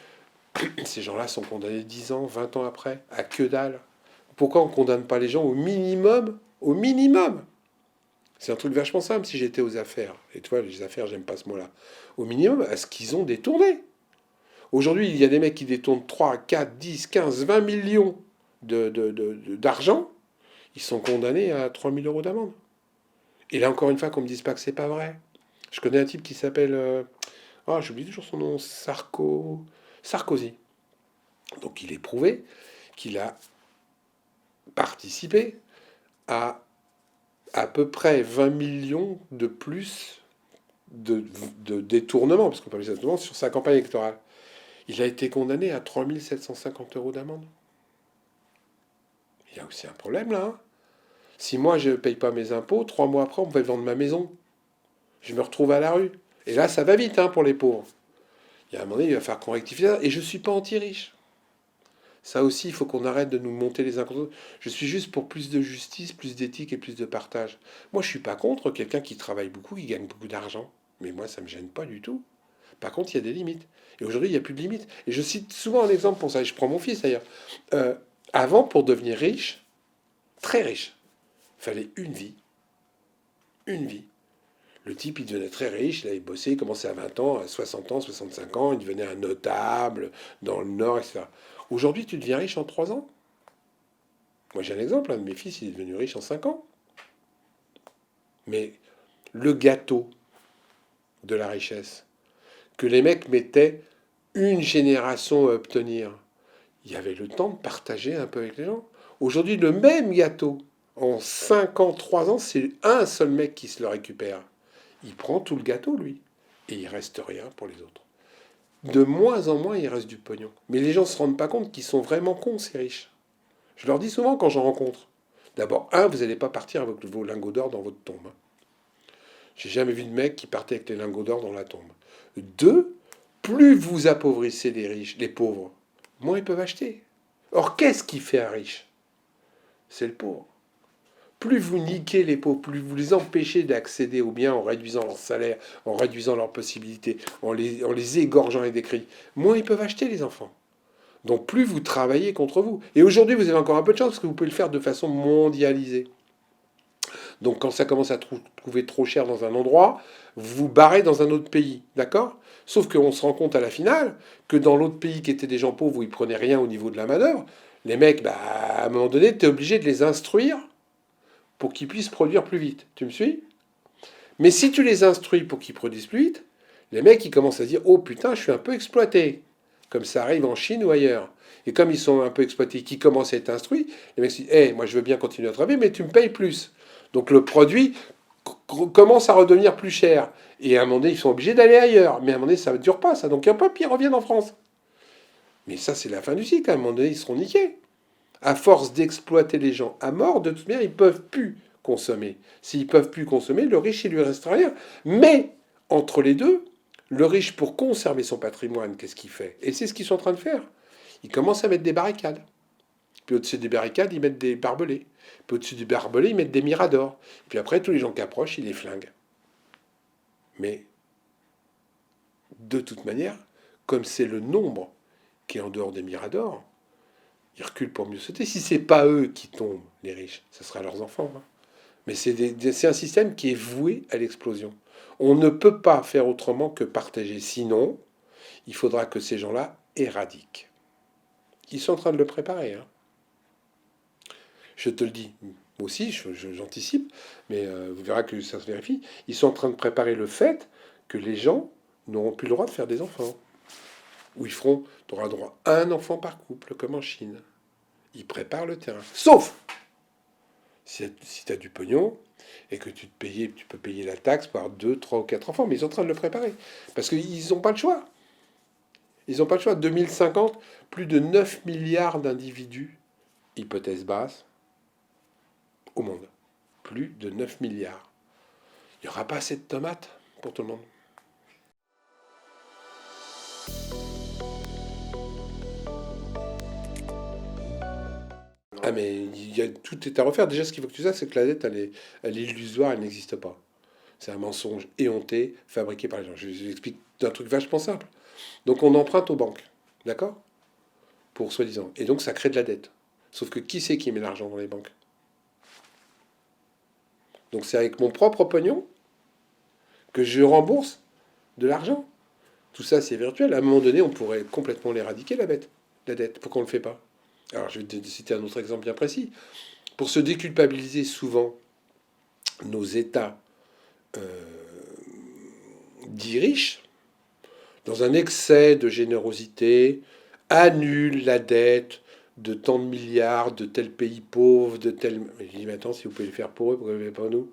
ces gens-là sont condamnés 10 ans, 20 ans après, à que dalle. Pourquoi on ne condamne pas les gens au minimum? Au minimum. C'est un truc vachement simple si j'étais aux affaires. Et toi, les affaires, j'aime pas ce mot-là. Au minimum, à ce qu'ils ont détourné. Aujourd'hui, il y a des mecs qui détournent 3, 4, 10, 15, 20 millions d'argent. Ils sont condamnés à 3 000 € d'amende. Et là, encore une fois, qu'on me dise pas que c'est pas vrai. Je connais un type qui s'appelle... j'oublie toujours son nom. Sarkozy. Donc il est prouvé qu'il a participé à peu près 20 millions de plus de détournement, parce qu'on parle de détournement, sur sa campagne électorale. Il a été condamné à 3 750 € d'amende. Il y a aussi un problème là. Hein. Si moi je ne paye pas mes impôts, 3 mois après on me fait vendre ma maison. Je me retrouve à la rue. Et là ça va vite pour les pauvres. Il y a un moment donné, il va falloir qu'on rectifie ça. Et je ne suis pas anti-riche. Ça aussi, il faut qu'on arrête de nous monter les uns contre les autres. Je suis juste pour plus de justice, plus d'éthique et plus de partage. Moi, je suis pas contre quelqu'un qui travaille beaucoup, qui gagne beaucoup d'argent. Mais moi, ça me gêne pas du tout. Par contre, il y a des limites. Et aujourd'hui, il n'y a plus de limites. Et je cite souvent un exemple pour ça. Et je prends mon fils d'ailleurs. Avant, pour devenir riche, très riche, il fallait une vie. Une vie. Le type, il devenait très riche, il avait bossé, il commençait à 20 ans, à 60 ans, 65 ans, il devenait un notable dans le Nord, etc. Aujourd'hui, tu deviens riche en 3 ans. Moi, j'ai un exemple, un de mes fils, il est devenu riche en 5 ans. Mais le gâteau de la richesse, que les mecs mettaient une génération à obtenir, il y avait le temps de partager un peu avec les gens. Aujourd'hui, le même gâteau, en 5 ans, 3 ans, c'est un seul mec qui se le récupère. Il prend tout le gâteau, lui. Et il reste rien pour les autres. De moins en moins, il reste du pognon. Mais les gens ne se rendent pas compte qu'ils sont vraiment cons, ces riches. Je leur dis souvent quand j'en rencontre. D'abord, vous n'allez pas partir avec vos lingots d'or dans votre tombe. J'ai jamais vu de mec qui partait avec les lingots d'or dans la tombe. Deux, plus vous appauvrissez les riches, les pauvres, moins ils peuvent acheter. Or, qu'est-ce qui fait un riche? C'est le pauvre. Plus vous niquez les pauvres, plus vous les empêchez d'accéder aux biens en réduisant leur salaire, en réduisant leurs possibilités, en les égorgeant avec des cris, moins ils peuvent acheter les enfants. Donc plus vous travaillez contre vous. Et aujourd'hui, vous avez encore un peu de chance parce que vous pouvez le faire de façon mondialisée. Donc quand ça commence à trouver trop cher dans un endroit, vous vous barrez dans un autre pays. D'accord? Sauf qu'on se rend compte à la finale que dans l'autre pays qui étaient des gens pauvres où ils prenaient rien au niveau de la manœuvre, les mecs, à un moment donné, tu es obligé de les instruire pour qu'ils puissent produire plus vite. Tu me suis? Mais si tu les instruis pour qu'ils produisent plus vite, les mecs ils commencent à se dire oh putain, je suis un peu exploité. Comme ça arrive en Chine ou ailleurs. Et comme ils sont un peu exploités, qui commencent à être instruits, les mecs se disent hey, moi je veux bien continuer à travailler, mais tu me payes plus. Donc le produit commence à redevenir plus cher. Et à un moment donné, ils sont obligés d'aller ailleurs. Mais à un moment donné, ça ne dure pas ça. Donc un peu, puis ils reviennent en France. Mais ça, c'est la fin du cycle. À un moment donné, ils seront niqués. À force d'exploiter les gens à mort, de toute manière, ils ne peuvent plus consommer. S'ils ne peuvent plus consommer, le riche, il lui restera rien. Mais, entre les deux, le riche, pour conserver son patrimoine, qu'est-ce qu'il fait? Et c'est ce qu'ils sont en train de faire. Ils commencent à mettre des barricades. Puis au-dessus des barricades, ils mettent des barbelés. Puis au-dessus des barbelés, ils mettent des miradors. Puis après, tous les gens qui approchent, ils les flinguent. Mais, de toute manière, comme c'est le nombre qui est en dehors des miradors, ils reculent pour mieux sauter. Si c'est pas eux qui tombent, les riches, ce sera leurs enfants. Hein. Mais c'est un système qui est voué à l'explosion. On ne peut pas faire autrement que partager. Sinon, il faudra que ces gens-là éradiquent. Ils sont en train de le préparer. Hein. Je te le dis, moi aussi, j'anticipe, mais vous verrez que ça se vérifie. Ils sont en train de préparer le fait que les gens n'auront plus le droit de faire des enfants. Ou tu auras droit à un enfant par couple, comme en Chine. Ils préparent le terrain. Sauf si tu as du pognon et que tu peux payer la taxe par 2, 3 ou 4 enfants. Mais ils sont en train de le préparer. Parce qu'ils n'ont pas le choix. Ils n'ont pas le choix. 2050, plus de 9 milliards d'individus, hypothèse basse, au monde. Plus de 9 milliards. Il n'y aura pas assez de tomates pour tout le monde. Ah, mais tout est à refaire. Déjà, ce qu'il faut que tu saches, c'est que la dette, elle est illusoire, elle n'existe pas. C'est un mensonge éhonté, fabriqué par les gens. Je vous explique un truc vachement simple. Donc, on emprunte aux banques, d'accord? Pour soi-disant. Et donc, ça crée de la dette. Sauf que qui c'est qui met l'argent dans les banques? Donc, c'est avec mon propre pognon que je rembourse de l'argent. Tout ça, c'est virtuel. À un moment donné, on pourrait complètement l'éradiquer, la dette. Pourquoi on ne le fait pas? Alors, je vais te citer un autre exemple bien précis. Pour se déculpabiliser, souvent, nos États euh, dits riches, dans un excès de générosité, annulent la dette de tant de milliards de tel pays pauvre, de tel... Je dis, mais attends, si vous pouvez le faire pour eux, pourquoi vous ne le faites pas pour nous?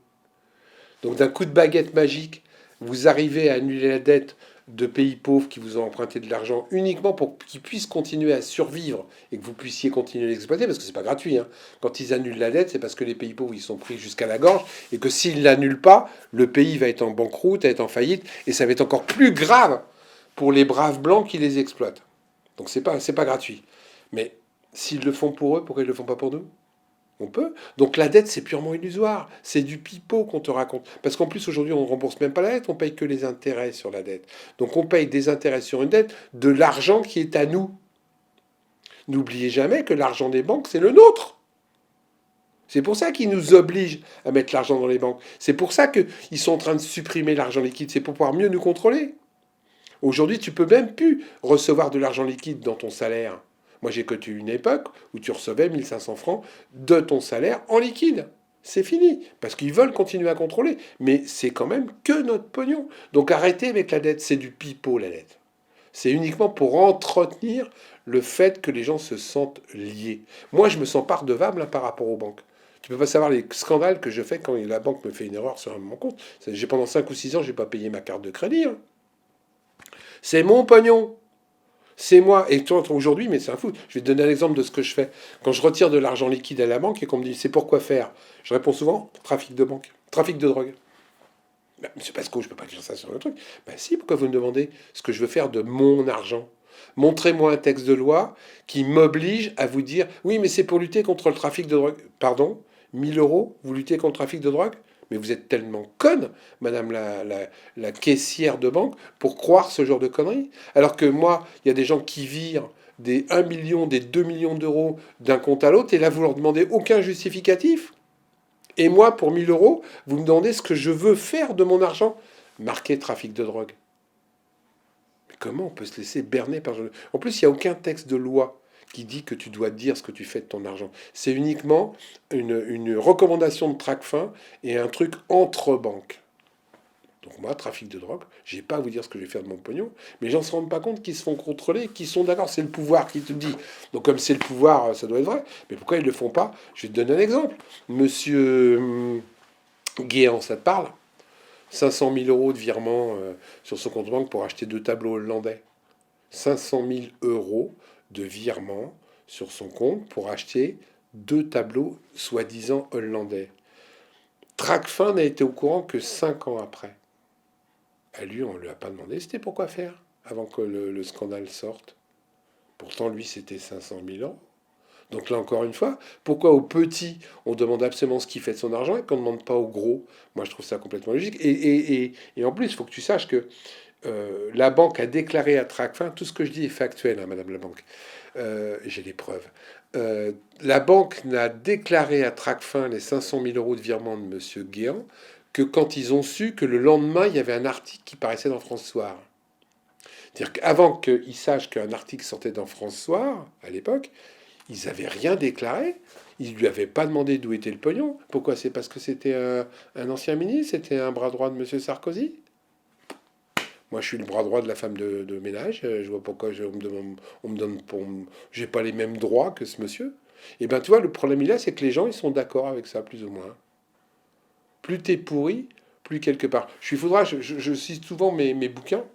Donc d'un coup de baguette magique, vous arrivez à annuler la dette de pays pauvres qui vous ont emprunté de l'argent uniquement pour qu'ils puissent continuer à survivre et que vous puissiez continuer à l'exploiter, parce que c'est pas gratuit, hein. Quand ils annulent la dette, c'est parce que les pays pauvres ils sont pris jusqu'à la gorge et que s'ils l'annulent pas, le pays va être en banqueroute, va être en faillite et ça va être encore plus grave pour les braves blancs qui les exploitent. Donc c'est pas gratuit. Mais s'ils le font pour eux, pourquoi ils le font pas pour nous? On peut. Donc la dette, c'est purement illusoire. C'est du pipeau qu'on te raconte. Parce qu'en plus, aujourd'hui, on ne rembourse même pas la dette, on paye que les intérêts sur la dette. Donc on paye des intérêts sur une dette de l'argent qui est à nous. N'oubliez jamais que l'argent des banques, c'est le nôtre. C'est pour ça qu'ils nous obligent à mettre l'argent dans les banques. C'est pour ça qu'ils sont en train de supprimer l'argent liquide. C'est pour pouvoir mieux nous contrôler. Aujourd'hui, tu peux même plus recevoir de l'argent liquide dans ton salaire. Moi, j'ai connu une époque où tu recevais 1500 francs de ton salaire en liquide. C'est fini, parce qu'ils veulent continuer à contrôler. Mais c'est quand même que notre pognon. Donc arrêtez avec la dette, c'est du pipeau la dette. C'est uniquement pour entretenir le fait que les gens se sentent liés. Moi, je me sens pas redevable hein, par rapport aux banques. Tu peux pas savoir les scandales que je fais quand la banque me fait une erreur sur mon compte. J'ai pendant 5 ou 6 ans, j'ai pas payé ma carte de crédit, hein. C'est mon pognon. C'est moi. Et toi, aujourd'hui, mais c'est un fou. Je vais te donner un exemple de ce que je fais. Quand je retire de l'argent liquide à la banque et qu'on me dit c'est pourquoi faire, je réponds souvent trafic de banque, trafic de drogue. Ben, monsieur Pasco, je ne peux pas dire ça sur le truc. Ben si, pourquoi vous me demandez ce que je veux faire de mon argent? Montrez-moi un texte de loi qui m'oblige à vous dire oui, mais c'est pour lutter contre le trafic de drogue. Pardon? 1 000 euros, vous luttez contre le trafic de drogue? Mais vous êtes tellement conne, madame la caissière de banque, pour croire ce genre de conneries. Alors que moi, il y a des gens qui virent des 1 million, des 2 millions d'euros d'un compte à l'autre, et là, vous leur demandez aucun justificatif. Et moi, pour 1 000 euros, vous me demandez ce que je veux faire de mon argent. Marqué trafic de drogue. Mais comment on peut se laisser berner par... En plus, il n'y a aucun texte de loi qui dit que tu dois dire ce que tu fais de ton argent. C'est uniquement une recommandation de Tracfin et un truc entre banques. Donc moi, trafic de drogue, j'ai pas à vous dire ce que je vais faire de mon pognon, mais les gens se rendent pas compte qu'ils se font contrôler, qu'ils sont d'accord, c'est le pouvoir qui te le dit. Donc comme c'est le pouvoir, ça doit être vrai. Mais pourquoi ils le font pas? Je vais te donner un exemple. Monsieur Guéant, ça te parle? 500 000 euros de virement sur son compte banque pour acheter 2 tableaux hollandais. 500 000 euros de virement sur son compte pour acheter 2 tableaux soi-disant hollandais. Tracfin n'a été au courant que 5 ans après. À lui, on ne lui a pas demandé c'était pourquoi faire avant que le scandale sorte. Pourtant, lui, c'était 500 000 euros. Donc là, encore une fois, pourquoi au petit, on demande absolument ce qu'il fait de son argent et qu'on ne demande pas au gros? Moi, je trouve ça complètement logique. Et en plus, il faut que tu saches que la banque a déclaré à Tracfin, tout ce que je dis est factuel, hein, Madame la Banque, j'ai les preuves. La banque n'a déclaré à Tracfin les 500 000 euros de virement de Monsieur Guéant que quand ils ont su que le lendemain, il y avait un article qui paraissait dans France Soir. C'est-à-dire qu'avant qu'ils sachent qu'un article sortait dans France Soir, à l'époque, ils n'avaient rien déclaré. Ils ne lui avaient pas demandé d'où était le pognon. Pourquoi? C'est parce que c'était un ancien ministre? C'était un bras droit de Monsieur Sarkozy? Moi, je suis le bras droit de la femme de ménage. Je vois pourquoi on me donne pour, j'ai pas les mêmes droits que ce monsieur. Et ben, tu vois, le problème il a, c'est que les gens, ils sont d'accord avec ça, plus ou moins. Plus t'es pourri, plus quelque part. Je cite souvent mes bouquins.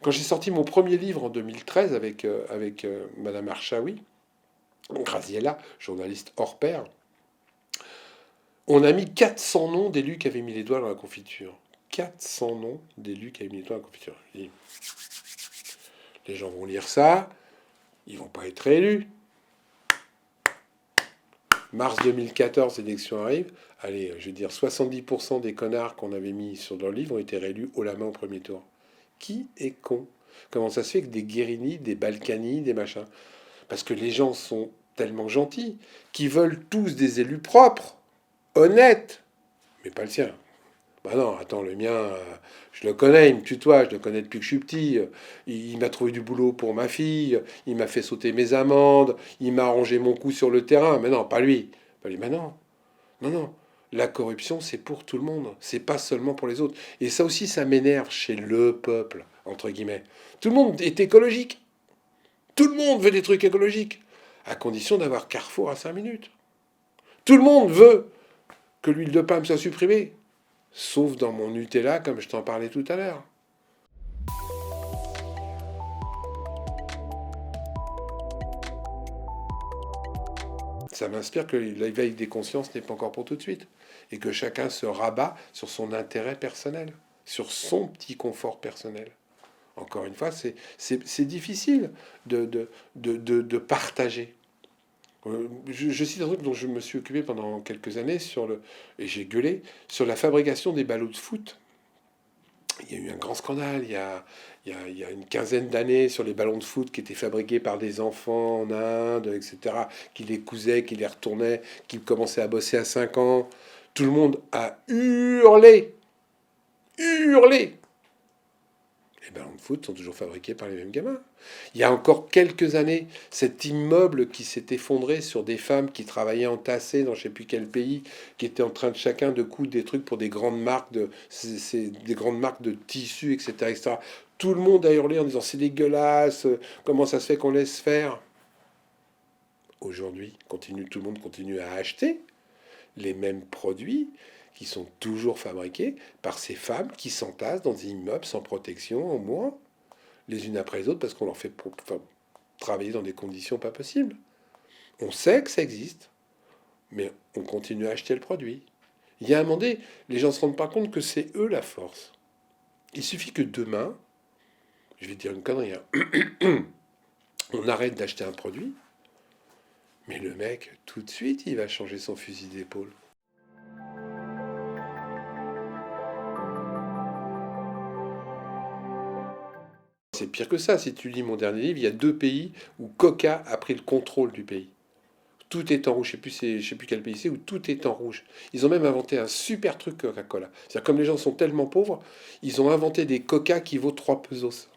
Quand j'ai sorti mon premier livre en 2013 avec Madame Archaoui, Graziella, journaliste hors pair, on a mis 400 noms d'élus qui avaient mis les doigts dans la confiture. 400 noms d'élus qui avaient mis les doigts dans la confiture. Les gens vont lire ça, ils vont pas être élus. Mars 2014, l'élection arrive. Allez, je veux dire, 70% des connards qu'on avait mis sur leur livre ont été réélus haut la main au premier tour. Qui est con? Comment ça se fait que des Guérini, des Balkany, des machins? Parce que les gens sont tellement gentils qu'ils veulent tous des élus propres, honnêtes, mais pas le sien. Bah non, attends, le mien, je le connais, il me tutoie, je le connais depuis que je suis petit. Il m'a trouvé du boulot pour ma fille, il m'a fait sauter mes amendes, il m'a arrangé mon coup sur le terrain. Mais non, pas lui. Pas lui. Mais non, non, non. La corruption, c'est pour tout le monde. C'est pas seulement pour les autres. Et ça aussi, ça m'énerve chez le peuple, entre guillemets. Tout le monde est écologique. Tout le monde veut des trucs écologiques. À condition d'avoir Carrefour à 5 minutes. Tout le monde veut que l'huile de palme soit supprimée. Sauf dans mon Nutella, comme je t'en parlais tout à l'heure. Ça m'inspire que l'éveil des consciences n'est pas encore pour tout de suite. Et que chacun se rabat sur son intérêt personnel, sur son petit confort personnel. Encore une fois, c'est difficile de partager. Je cite un truc dont je me suis occupé pendant quelques années et j'ai gueulé sur la fabrication des ballots de foot. Il y a eu un grand scandale il y a une quinzaine d'années sur les ballons de foot qui étaient fabriqués par des enfants en Inde, etc., qui les cousaient, qui les retournaient, qui commençaient à bosser à 5 ans. Tout le monde a hurlé, hurlé. Les ballons de foot sont toujours fabriqués par les mêmes gamins. Il y a encore quelques années, cet immeuble qui s'est effondré sur des femmes qui travaillaient entassées dans je ne sais plus quel pays, qui étaient en train de chacun de coudre des trucs pour des grandes marques des grandes marques de tissus, etc., etc. Tout le monde a hurlé en disant c'est dégueulasse, comment ça se fait qu'on laisse faire? Aujourd'hui, tout le monde continue à acheter les mêmes produits qui sont toujours fabriqués par ces femmes qui s'entassent dans des immeubles sans protection, en mourant, les unes après les autres, parce qu'on leur fait travailler dans des conditions pas possibles. On sait que ça existe, mais on continue à acheter le produit. Il y a un moment donné, les gens ne se rendent pas compte que c'est eux la force. Il suffit que demain, je vais dire une connerie, hein, on arrête d'acheter un produit, mais le mec, tout de suite, il va changer son fusil d'épaule. C'est pire que ça. Si tu lis mon dernier livre, il y a 2 pays où Coca a pris le contrôle du pays. Tout est en rouge. Je sais plus quel pays c'est où tout est en rouge. Ils ont même inventé un super truc Coca-Cola. C'est-à-dire comme les gens sont tellement pauvres, ils ont inventé des Coca qui vaut 3 pesos.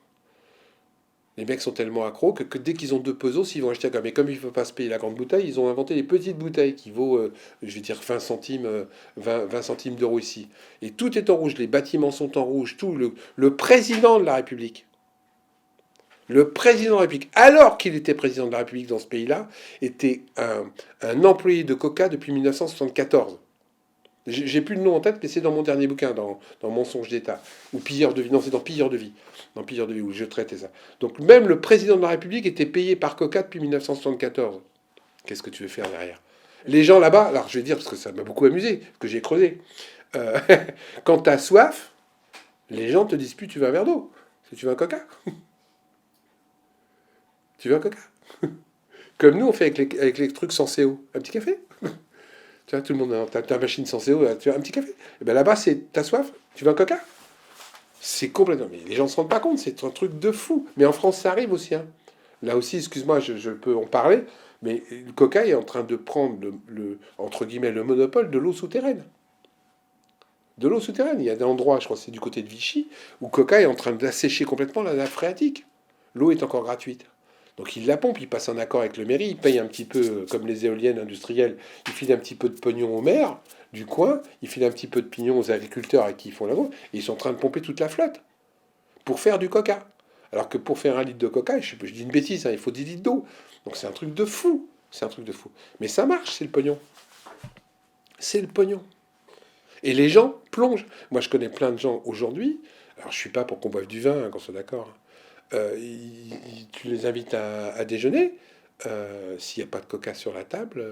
Les mecs sont tellement accros que dès qu'ils ont 2 pesos, ils vont acheter un Coca. Mais comme il ne faut pas se payer la grande bouteille, ils ont inventé des petites bouteilles qui vaut, je vais dire 20 centimes, 20 centimes d'euros ici. Et tout est en rouge. Les bâtiments sont en rouge. Tout le président de la République. Le président de la République, alors qu'il était président de la République dans ce pays-là, était un employé de Coca depuis 1974. J'ai plus le nom en tête, mais c'est dans mon dernier bouquin, dans Mensonge d'État, ou Pilleur de vie. Non, c'est dans Pilleur de vie. Dans Pilleur de vie, où je traitais ça. Donc même le président de la République était payé par Coca depuis 1974. Qu'est-ce que tu veux faire derrière? Les gens là-bas, alors je vais dire, parce que ça m'a beaucoup amusé, que j'ai creusé. Euh, quand tu as soif, les gens te disent plus tu veux un verre d'eau, c'est tu veux un Coca. Tu veux un Coca? Comme nous, on fait avec les trucs sans CO. Un petit café? Tu vois, tout le monde a ta machine sans CO, tu veux un petit café? Et bien là-bas, c'est t'as soif? Tu veux un Coca? C'est complètement. Mais les gens ne se rendent pas compte, c'est un truc de fou. Mais en France, ça arrive aussi, hein. Là aussi, excuse-moi, je peux en parler, mais le Coca est en train de prendre entre guillemets, le monopole de l'eau souterraine. De l'eau souterraine. Il y a des endroits, je crois que c'est du côté de Vichy, où Coca est en train d'assécher complètement la nappe phréatique. L'eau est encore gratuite. Donc il la pompe, il passe un accord avec le mairie, il paye un petit peu, comme les éoliennes industrielles, il file un petit peu de pognon aux maires du coin, il file un petit peu de pignon aux agriculteurs à qui ils font la vente, et ils sont en train de pomper toute la flotte pour faire du coca. Alors que pour faire 1 litre de coca, je dis une bêtise, hein, il faut 10 litres d'eau. Donc c'est un truc de fou. C'est un truc de fou. Mais ça marche, c'est le pognon. C'est le pognon. Et les gens plongent. Moi, je connais plein de gens aujourd'hui. Alors, je suis pas pour qu'on boive du vin, hein, qu'on soit d'accord. Tu les invites à déjeuner. S'il n'y a pas de coca sur la table,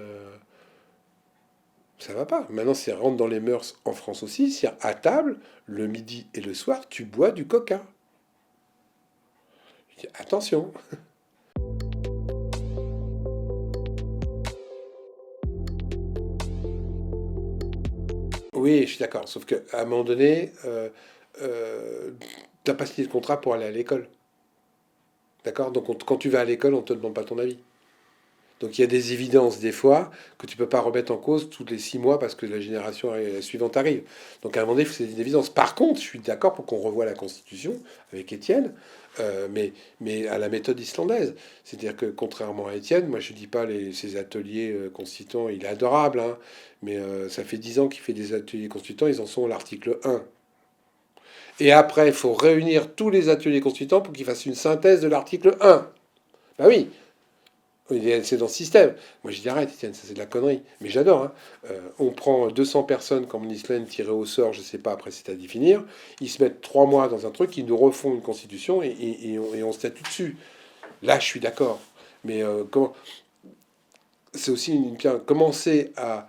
ça va pas. Maintenant, c'est rentre dans les mœurs en France aussi. Si à table, le midi et le soir, tu bois du coca. Attention. Oui, je suis d'accord. Sauf qu'à un moment donné, t'as pas signé de contrat pour aller à l'école. D'accord? Donc quand tu vas à l'école, on te demande pas ton avis. Donc il y a des évidences des fois que tu peux pas remettre en cause tous les 6 mois parce que la génération suivante arrive. Donc à un moment donné, c'est une évidence. Par contre, je suis d'accord pour qu'on revoie la Constitution avec Étienne, mais à la méthode islandaise. C'est-à-dire que contrairement à Étienne, moi je dis pas ces ateliers constituants, il est adorable, hein, mais ça fait 10 ans qu'il fait des ateliers constituants, ils en sont à l'article 1. Et après, il faut réunir tous les ateliers constituants pour qu'ils fassent une synthèse de l'article 1. Bah oui, c'est dans ce système. Moi, je dis arrête, Étienne, ça c'est de la connerie. Mais j'adore, hein. On prend 200 personnes comme en Islande tirées au sort, je sais pas, après c'est à définir. Ils se mettent 3 mois dans un truc, ils nous refont une constitution et on statue dessus. Là, je suis d'accord. Mais c'est aussi commencer à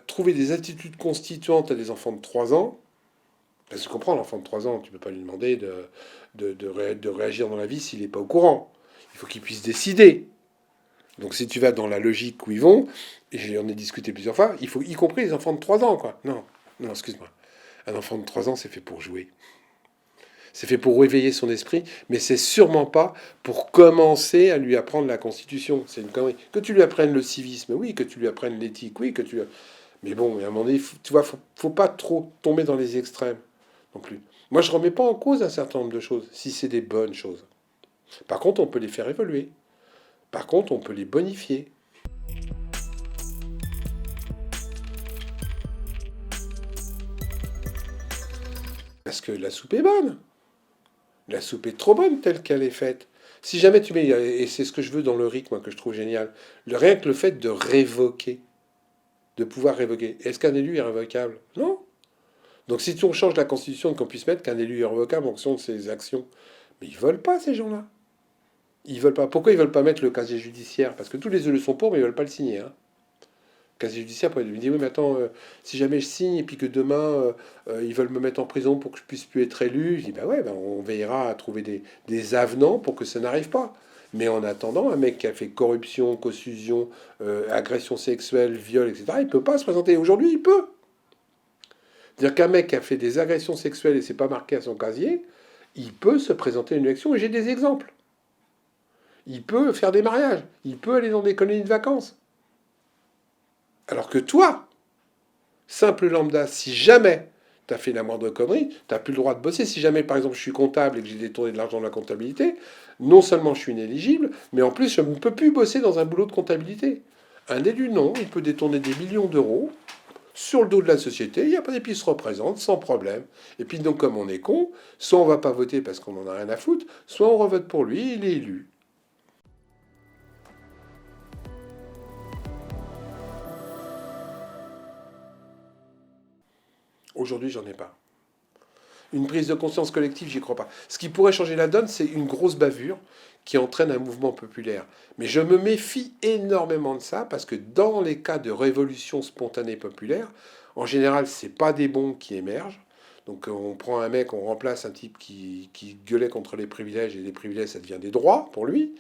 trouver des attitudes constituantes à des enfants de 3 ans. Parce que je comprends, l'enfant de 3 ans, tu peux pas lui demander de réagir dans la vie s'il n'est pas au courant. Il faut qu'il puisse décider. Donc si tu vas dans la logique où ils vont, et j'en ai discuté plusieurs fois, il faut y compris les enfants de 3 ans, quoi. Non, non, excuse-moi. Un enfant de 3 ans, c'est fait pour jouer. C'est fait pour réveiller son esprit, mais c'est sûrement pas pour commencer à lui apprendre la Constitution. C'est une connerie. Que tu lui apprennes le civisme, oui, que tu lui apprennes l'éthique, oui, que tu... Mais bon, à un moment donné, tu vois, faut pas trop tomber dans les extrêmes non plus. Moi, je remets pas en cause un certain nombre de choses, si c'est des bonnes choses. Par contre, on peut les faire évoluer. Par contre, on peut les bonifier. Parce que la soupe est bonne. La soupe est trop bonne telle qu'elle est faite. Si jamais tu mets, et c'est ce que je veux dans le RIC, moi, que je trouve génial, rien que le fait de révoquer, de pouvoir révoquer. Est-ce qu'un élu est révocable? Non. Donc si on change la Constitution, qu'on puisse mettre qu'un élu est révocable en fonction de ses actions, mais ils veulent pas ces gens-là. Ils veulent pas. Pourquoi ils veulent pas mettre le casier judiciaire? Parce que tous les élus sont pour, mais ils veulent pas le signer, hein. Casier judiciaire, pour lui dire oui, mais attends, si jamais je signe et puis que demain ils veulent me mettre en prison pour que je puisse plus être élu, je dis bah ouais, ben, on veillera à trouver des avenants pour que ça n'arrive pas. Mais en attendant, un mec qui a fait corruption, cossusion, agression sexuelle, viol, etc., il peut pas se présenter. Aujourd'hui, il peut. Dire qu'un mec qui a fait des agressions sexuelles et c'est pas marqué à son casier, il peut se présenter à une élection. Et j'ai des exemples. Il peut faire des mariages. Il peut aller dans des colonies de vacances. Alors que toi, simple lambda, si jamais tu as fait la moindre connerie, tu n'as plus le droit de bosser. Si jamais, par exemple, je suis comptable et que j'ai détourné de l'argent de la comptabilité, non seulement je suis inéligible, mais en plus, je ne peux plus bosser dans un boulot de comptabilité. Un élu, non, il peut détourner des millions d'euros sur le dos de la société, il n'y a pas des pistes se représente sans problème. Et puis donc comme on est con, soit on va pas voter parce qu'on en a rien à foutre, soit on revote pour lui, il est élu. Aujourd'hui, j'en ai pas. Une prise de conscience collective, j'y crois pas. Ce qui pourrait changer la donne, c'est une grosse bavure qui entraîne un mouvement populaire. Mais je me méfie énormément de ça parce que dans les cas de révolution spontanée populaire, en général, c'est pas des bons qui émergent. Donc on prend un mec, on remplace un type qui gueulait contre les privilèges et les privilèges, ça devient des droits pour lui.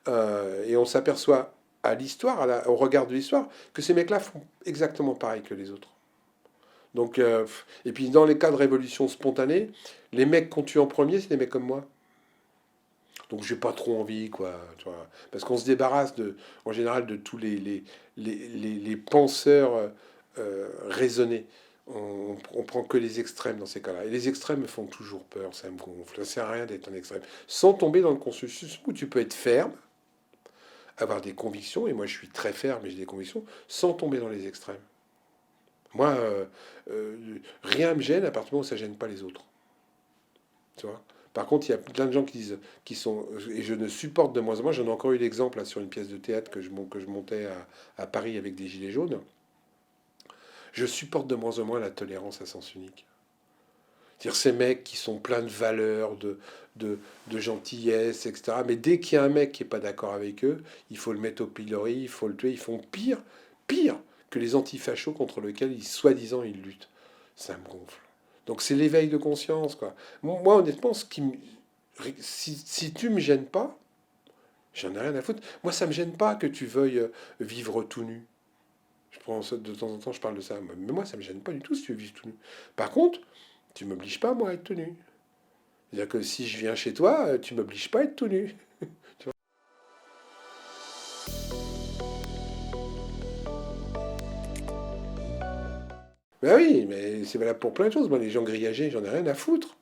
Et on s'aperçoit à l'histoire, au regard de l'histoire, que ces mecs-là font exactement pareil que les autres. Donc, et puis dans les cas de révolution spontanée, les mecs qu'on tue en premier, c'est des mecs comme moi. Donc j'ai pas trop envie, quoi. Tu vois, parce qu'on se débarrasse en général de tous les penseurs raisonnés. On prend que les extrêmes dans ces cas-là. Et les extrêmes me font toujours peur, ça me gonfle. Ça sert à rien d'être un extrême. Sans tomber dans le consensus où tu peux être ferme, avoir des convictions, et moi je suis très ferme et j'ai des convictions, sans tomber dans les extrêmes. Moi, euh, rien ne me gêne à partir du moment où ça gêne pas les autres. Tu vois. Par contre, il y a plein de gens qui disent, qui sont, et je ne supporte de moins en moins. J'en ai encore eu l'exemple là, sur une pièce de théâtre que je montais à Paris avec des gilets jaunes. Je supporte de moins en moins la tolérance à sens unique. C'est-à-dire ces mecs qui sont pleins de valeurs, de gentillesse, etc. Mais dès qu'il y a un mec qui n'est pas d'accord avec eux, il faut le mettre au pilori, il faut le tuer. Ils font pire que les antifachos contre lesquels soi-disant ils luttent. Ça me gonfle. Donc c'est l'éveil de conscience, quoi. Moi, honnêtement, si tu me gênes pas, j'en ai rien à foutre. Moi, ça me gêne pas que tu veuilles vivre tout nu. Je prends ça de temps en temps, je parle de ça. Mais moi, ça me gêne pas du tout si tu veux vivre tout nu. Par contre, tu m'obliges pas, moi, à être tout nu. C'est-à-dire que si je viens chez toi, tu m'obliges pas à être tout nu. Tu vois. Ben oui, mais c'est valable pour plein de choses. Moi, les gens grillagés, j'en ai rien à foutre.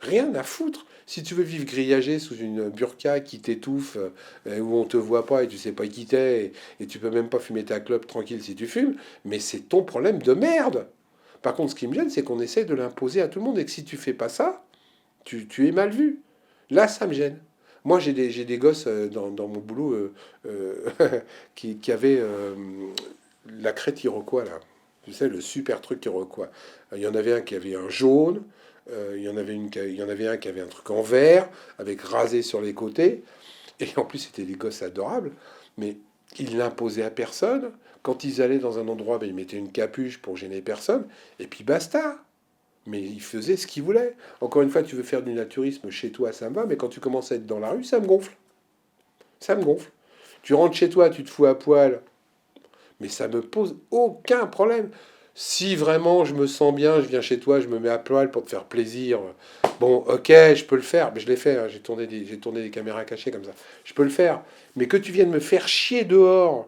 Rien à foutre. Si tu veux vivre grillagé sous une burqa qui t'étouffe, où on te voit pas et tu sais pas qui t'es, et tu peux même pas fumer ta clope tranquille si tu fumes, mais c'est ton problème de merde. Par contre, ce qui me gêne, c'est qu'on essaie de l'imposer à tout le monde et que si tu fais pas ça, tu es mal vu. Là, ça me gêne. Moi, j'ai des gosses dans mon boulot qui avaient la crête iroquois, là. Tu sais, le super truc iroquois. Il y en avait un qui avait un jaune, il y en avait un qui avait un truc en vert, avec rasé sur les côtés. Et en plus, c'était des gosses adorables. Mais ils l'imposaient à personne. Quand ils allaient dans un endroit, ben, ils mettaient une capuche pour gêner personne. Et puis basta. Mais ils faisaient ce qu'ils voulaient. Encore une fois, tu veux faire du naturisme chez toi, ça me va. Mais quand tu commences à être dans la rue, ça me gonfle. Ça me gonfle. Tu rentres chez toi, tu te fous à poil. Mais ça me pose aucun problème. Si vraiment je me sens bien, je viens chez toi, je me mets à poil pour te faire plaisir. Bon, ok, je peux le faire. Mais je l'ai fait, hein, j'ai tourné des caméras cachées comme ça. Je peux le faire. Mais que tu viennes me faire chier dehors,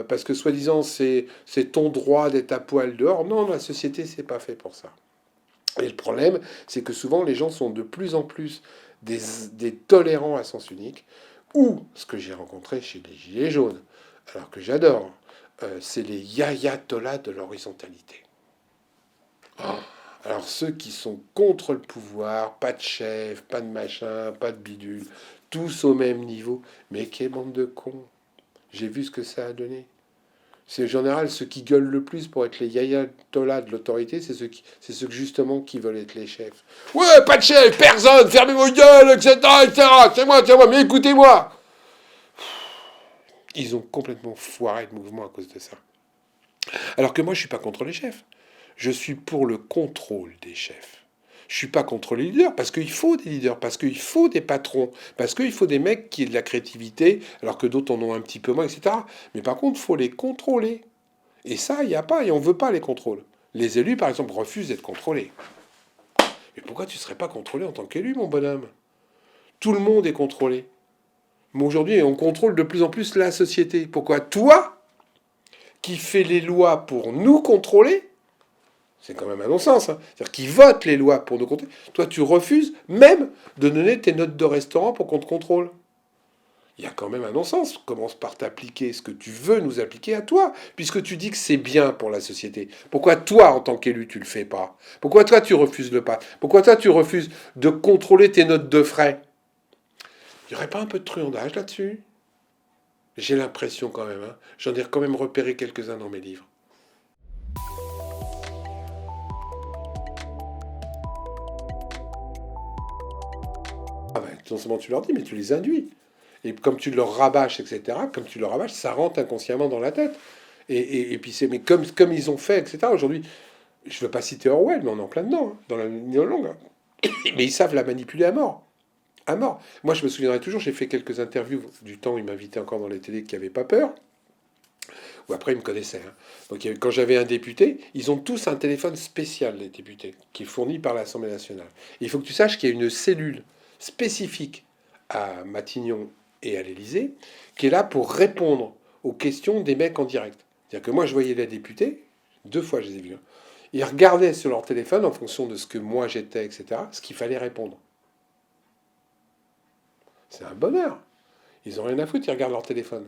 parce que soi-disant c'est ton droit d'être à poil dehors. Non, la société, c'est pas fait pour ça. Et le problème, c'est que souvent les gens sont de plus en plus des tolérants à sens unique, ou ce que j'ai rencontré chez les Gilets jaunes, alors que j'adore, c'est les ayatollahs de l'horizontalité. Oh, alors ceux qui sont contre le pouvoir, pas de chef, pas de machin, pas de bidule, tous au même niveau, mais quelle bande de cons. J'ai vu ce que ça a donné. C'est en général ceux qui gueulent le plus pour être les ayatollahs de l'autorité, c'est ceux justement qui veulent être les chefs. Ouais, pas de chef, personne, fermez vos gueules, etc., etc. C'est moi, mais écoutez-moi. Ils ont complètement foiré le mouvement à cause de ça. Alors que moi, je suis pas contre les chefs. Je suis pour le contrôle des chefs. Je suis pas contre les leaders, parce qu'il faut des leaders, parce qu'il faut des patrons, parce qu'il faut des mecs qui aient de la créativité, alors que d'autres en ont un petit peu moins, etc. Mais par contre, il faut les contrôler. Et ça, il n'y a pas, et on ne veut pas les contrôles. Les élus, par exemple, refusent d'être contrôlés. Mais pourquoi tu ne serais pas contrôlé en tant qu'élu, mon bonhomme? Tout le monde est contrôlé. Mais aujourd'hui, on contrôle de plus en plus la société. Pourquoi toi, qui fais les lois pour nous contrôler, c'est quand même un non-sens, hein. C'est-à-dire qui vote les lois pour nous contrôler, toi, tu refuses même de donner tes notes de restaurant pour qu'on te contrôle. Il y a quand même un non-sens. Commence par t'appliquer ce que tu veux nous appliquer à toi, puisque tu dis que c'est bien pour la société. Pourquoi toi, en tant qu'élu, tu le fais pas? Pourquoi toi, tu refuses le pas? Pourquoi toi, tu refuses de contrôler tes notes de frais? Il n'y aurait pas un peu de truandage là-dessus? J'ai l'impression quand même. Hein. J'en ai quand même repéré quelques-uns dans mes livres. Ah ben, non seulement tu leur dis, mais tu les induis. Et comme tu leur rabâches, etc., comme tu leur rabâches, ça rentre inconsciemment dans la tête. Et puis c'est, mais comme ils ont fait, etc., aujourd'hui, je ne veux pas citer Orwell, mais on est en plein dedans, hein, dans la ligne longue. Hein. Mais ils savent la manipuler à mort. À mort. Moi, je me souviendrai toujours, j'ai fait quelques interviews du temps où ils m'invitaient encore dans les télés qui n'avaient pas peur. Ou après, ils me connaissaient. Hein. Donc, quand j'avais un député, ils ont tous un téléphone spécial, les députés, qui est fourni par l'Assemblée nationale. Et il faut que tu saches qu'il y a une cellule spécifique à Matignon et à l'Élysée qui est là pour répondre aux questions des mecs en direct. C'est-à-dire que moi, je voyais les députés, 2 fois je les ai vus. Hein. Ils regardaient sur leur téléphone, en fonction de ce que moi j'étais, etc., ce qu'il fallait répondre. C'est un bonheur. Ils n'ont rien à foutre, ils regardent leur téléphone.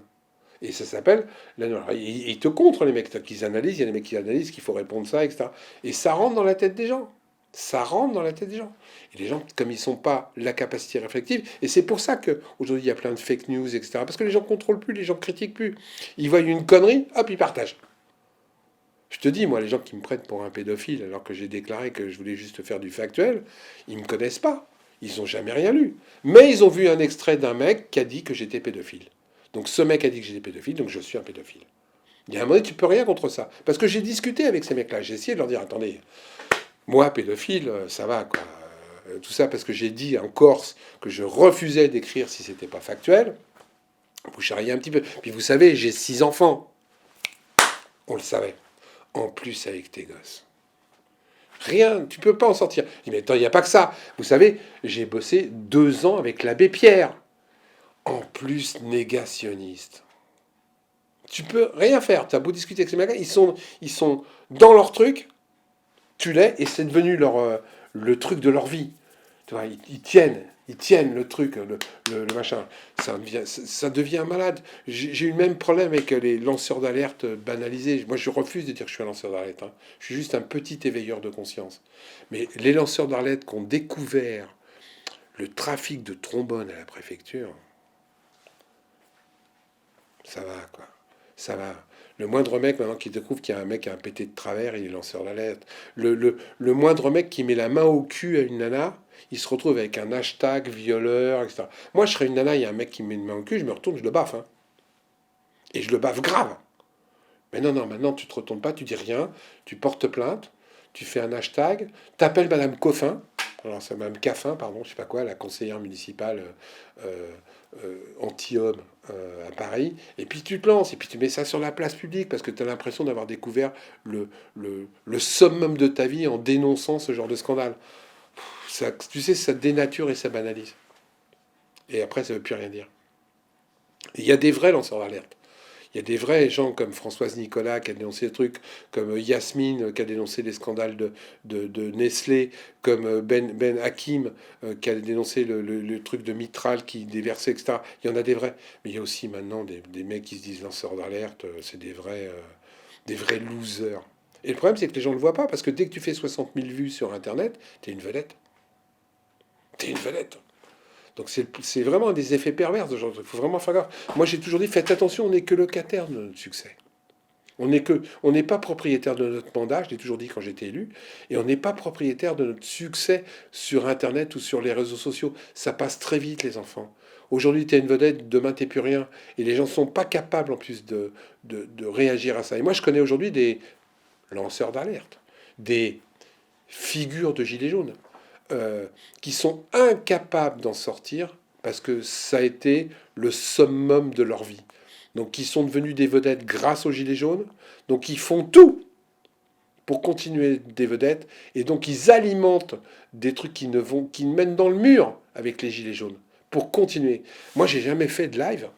Et ça s'appelle. Ils te contrent, les mecs. Qu'ils analysent, il y a des mecs qui analysent qu'il faut répondre ça, etc. Et ça rentre dans la tête des gens. Ça rentre dans la tête des gens. Et les gens, comme ils n'ont pas la capacité réflexive, et c'est pour ça qu'aujourd'hui il y a plein de fake news, etc. Parce que les gens ne contrôlent plus, les gens ne critiquent plus. Ils voient une connerie, hop, ils partagent. Je te dis, moi, les gens qui me prennent pour un pédophile, alors que j'ai déclaré que je voulais juste faire du factuel, ils ne me connaissent pas. Ils n'ont jamais rien lu. Mais ils ont vu un extrait d'un mec qui a dit que j'étais pédophile. Donc ce mec a dit que j'étais pédophile, donc je suis un pédophile. Il y a un moment, tu peux rien contre ça. Parce que j'ai discuté avec ces mecs-là. J'ai essayé de leur dire, attendez, moi, pédophile, ça va, quoi. Tout ça parce que j'ai dit en Corse que je refusais d'écrire si c'était pas factuel. Vous charriez un petit peu. Puis vous savez, j'ai 6 enfants. On le savait. En plus avec tes gosses. Rien, tu peux pas en sortir. Je dis, mais attends, il n'y a pas que ça. Vous savez, j'ai bossé 2 ans avec l'abbé Pierre. En plus négationniste. Tu peux rien faire. Tu as beau discuter avec ces mecs, ils sont dans leur truc, tu l'es, et c'est devenu le truc de leur vie. Tu vois, ils tiennent le truc, le machin. Ça devient malade. J'ai eu le même problème avec les lanceurs d'alerte banalisés. Moi, je refuse de dire que je suis un lanceur d'alerte, hein. Je suis juste un petit éveilleur de conscience. Mais les lanceurs d'alerte qui ont découvert le trafic de trombones à la préfecture, ça va, quoi. Ça va. Le moindre mec, maintenant, qui découvre qu'il y a un mec qui a un pété de travers, il est lanceur d'alerte. Le moindre mec qui met la main au cul à une nana, il se retrouve avec un hashtag violeur, etc. Moi, je serais une nana, il y a un mec qui me met une main au cul, je me retourne, je le baffe, hein. Et je le baffe grave. Mais non, non, maintenant, tu te retournes pas, tu dis rien, tu portes plainte, tu fais un hashtag, t'appelles Madame Coffin, alors c'est Madame Caffin, pardon, je sais pas quoi, la conseillère municipale anti-homme à Paris, et puis tu te lances, et puis tu mets ça sur la place publique, parce que tu as l'impression d'avoir découvert le summum de ta vie en dénonçant ce genre de scandale. Ça, tu sais, ça dénature et ça banalise. Et après, ça veut plus rien dire. Il y a des vrais lanceurs d'alerte. Il y a des vrais gens comme Françoise Nicolas qui a dénoncé des trucs, comme Yasmine qui a dénoncé les scandales de Nestlé, comme Ben Hakim qui a dénoncé le truc de Mitral qui déversait, etc. Il y en a des vrais. Mais il y a aussi maintenant des mecs qui se disent lanceurs d'alerte, c'est des vrais losers. Et le problème, c'est que les gens ne le voient pas, parce que dès que tu fais 60 000 vues sur Internet, t'es une vedette. T'es une vedette. Donc c'est vraiment des effets pervers de genre. Il faut vraiment faire gaffe. Moi j'ai toujours dit, faites attention, on n'est que locataire de notre succès. On n'est pas propriétaire de notre mandat, je l'ai toujours dit quand j'étais élu, et on n'est pas propriétaire de notre succès sur Internet ou sur les réseaux sociaux. Ça passe très vite, les enfants. Aujourd'hui, tu es une vedette, demain, tu plus rien. Et les gens ne sont pas capables, en plus, de réagir à ça. Et moi, je connais aujourd'hui des lanceurs d'alerte, des figures de gilets jaunes, qui sont incapables d'en sortir parce que ça a été le summum de leur vie. Donc qui sont devenus des vedettes grâce aux Gilets jaunes. Donc ils font tout pour continuer des vedettes. Et donc ils alimentent des trucs qui mènent dans le mur avec les Gilets jaunes. Pour continuer. Moi j'ai jamais fait de live.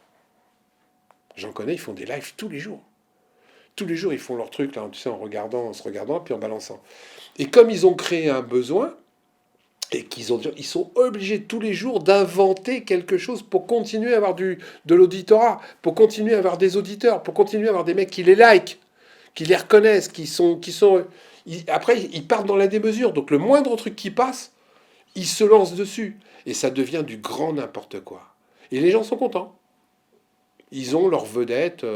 J'en connais, ils font des lives tous les jours. Tous les jours ils font leur truc là, tu sais, en se regardant, puis en balançant. Et comme ils ont créé un besoin, et ils sont obligés tous les jours d'inventer quelque chose pour continuer à avoir de l'auditorat, pour continuer à avoir des auditeurs, pour continuer à avoir des mecs qui les like, qui les reconnaissent, après, ils partent dans la démesure. Donc le moindre truc qui passe, ils se lancent dessus. Et ça devient du grand n'importe quoi. Et les gens sont contents. Ils ont leur vedette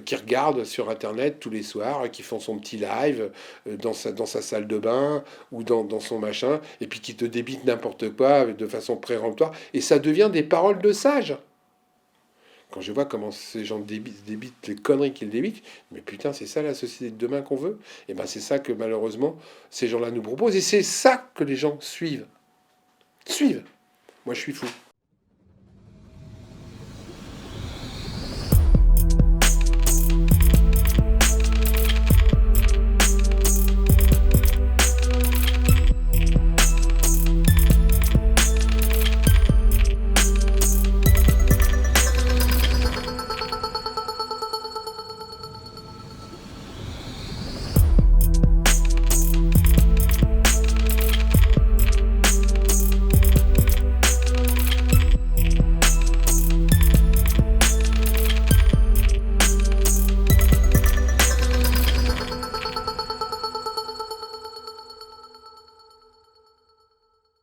qui regarde sur Internet tous les soirs, qui font son petit live dans sa salle de bain ou dans son machin, et puis qui te débite n'importe quoi de façon péremptoire. Et ça devient des paroles de sages. Quand je vois comment ces gens débitent les conneries qu'ils débitent, mais putain, c'est ça la société de demain qu'on veut. Et ben c'est ça que malheureusement ces gens-là nous proposent. Et c'est ça que les gens suivent. Suivent. Moi je suis fou.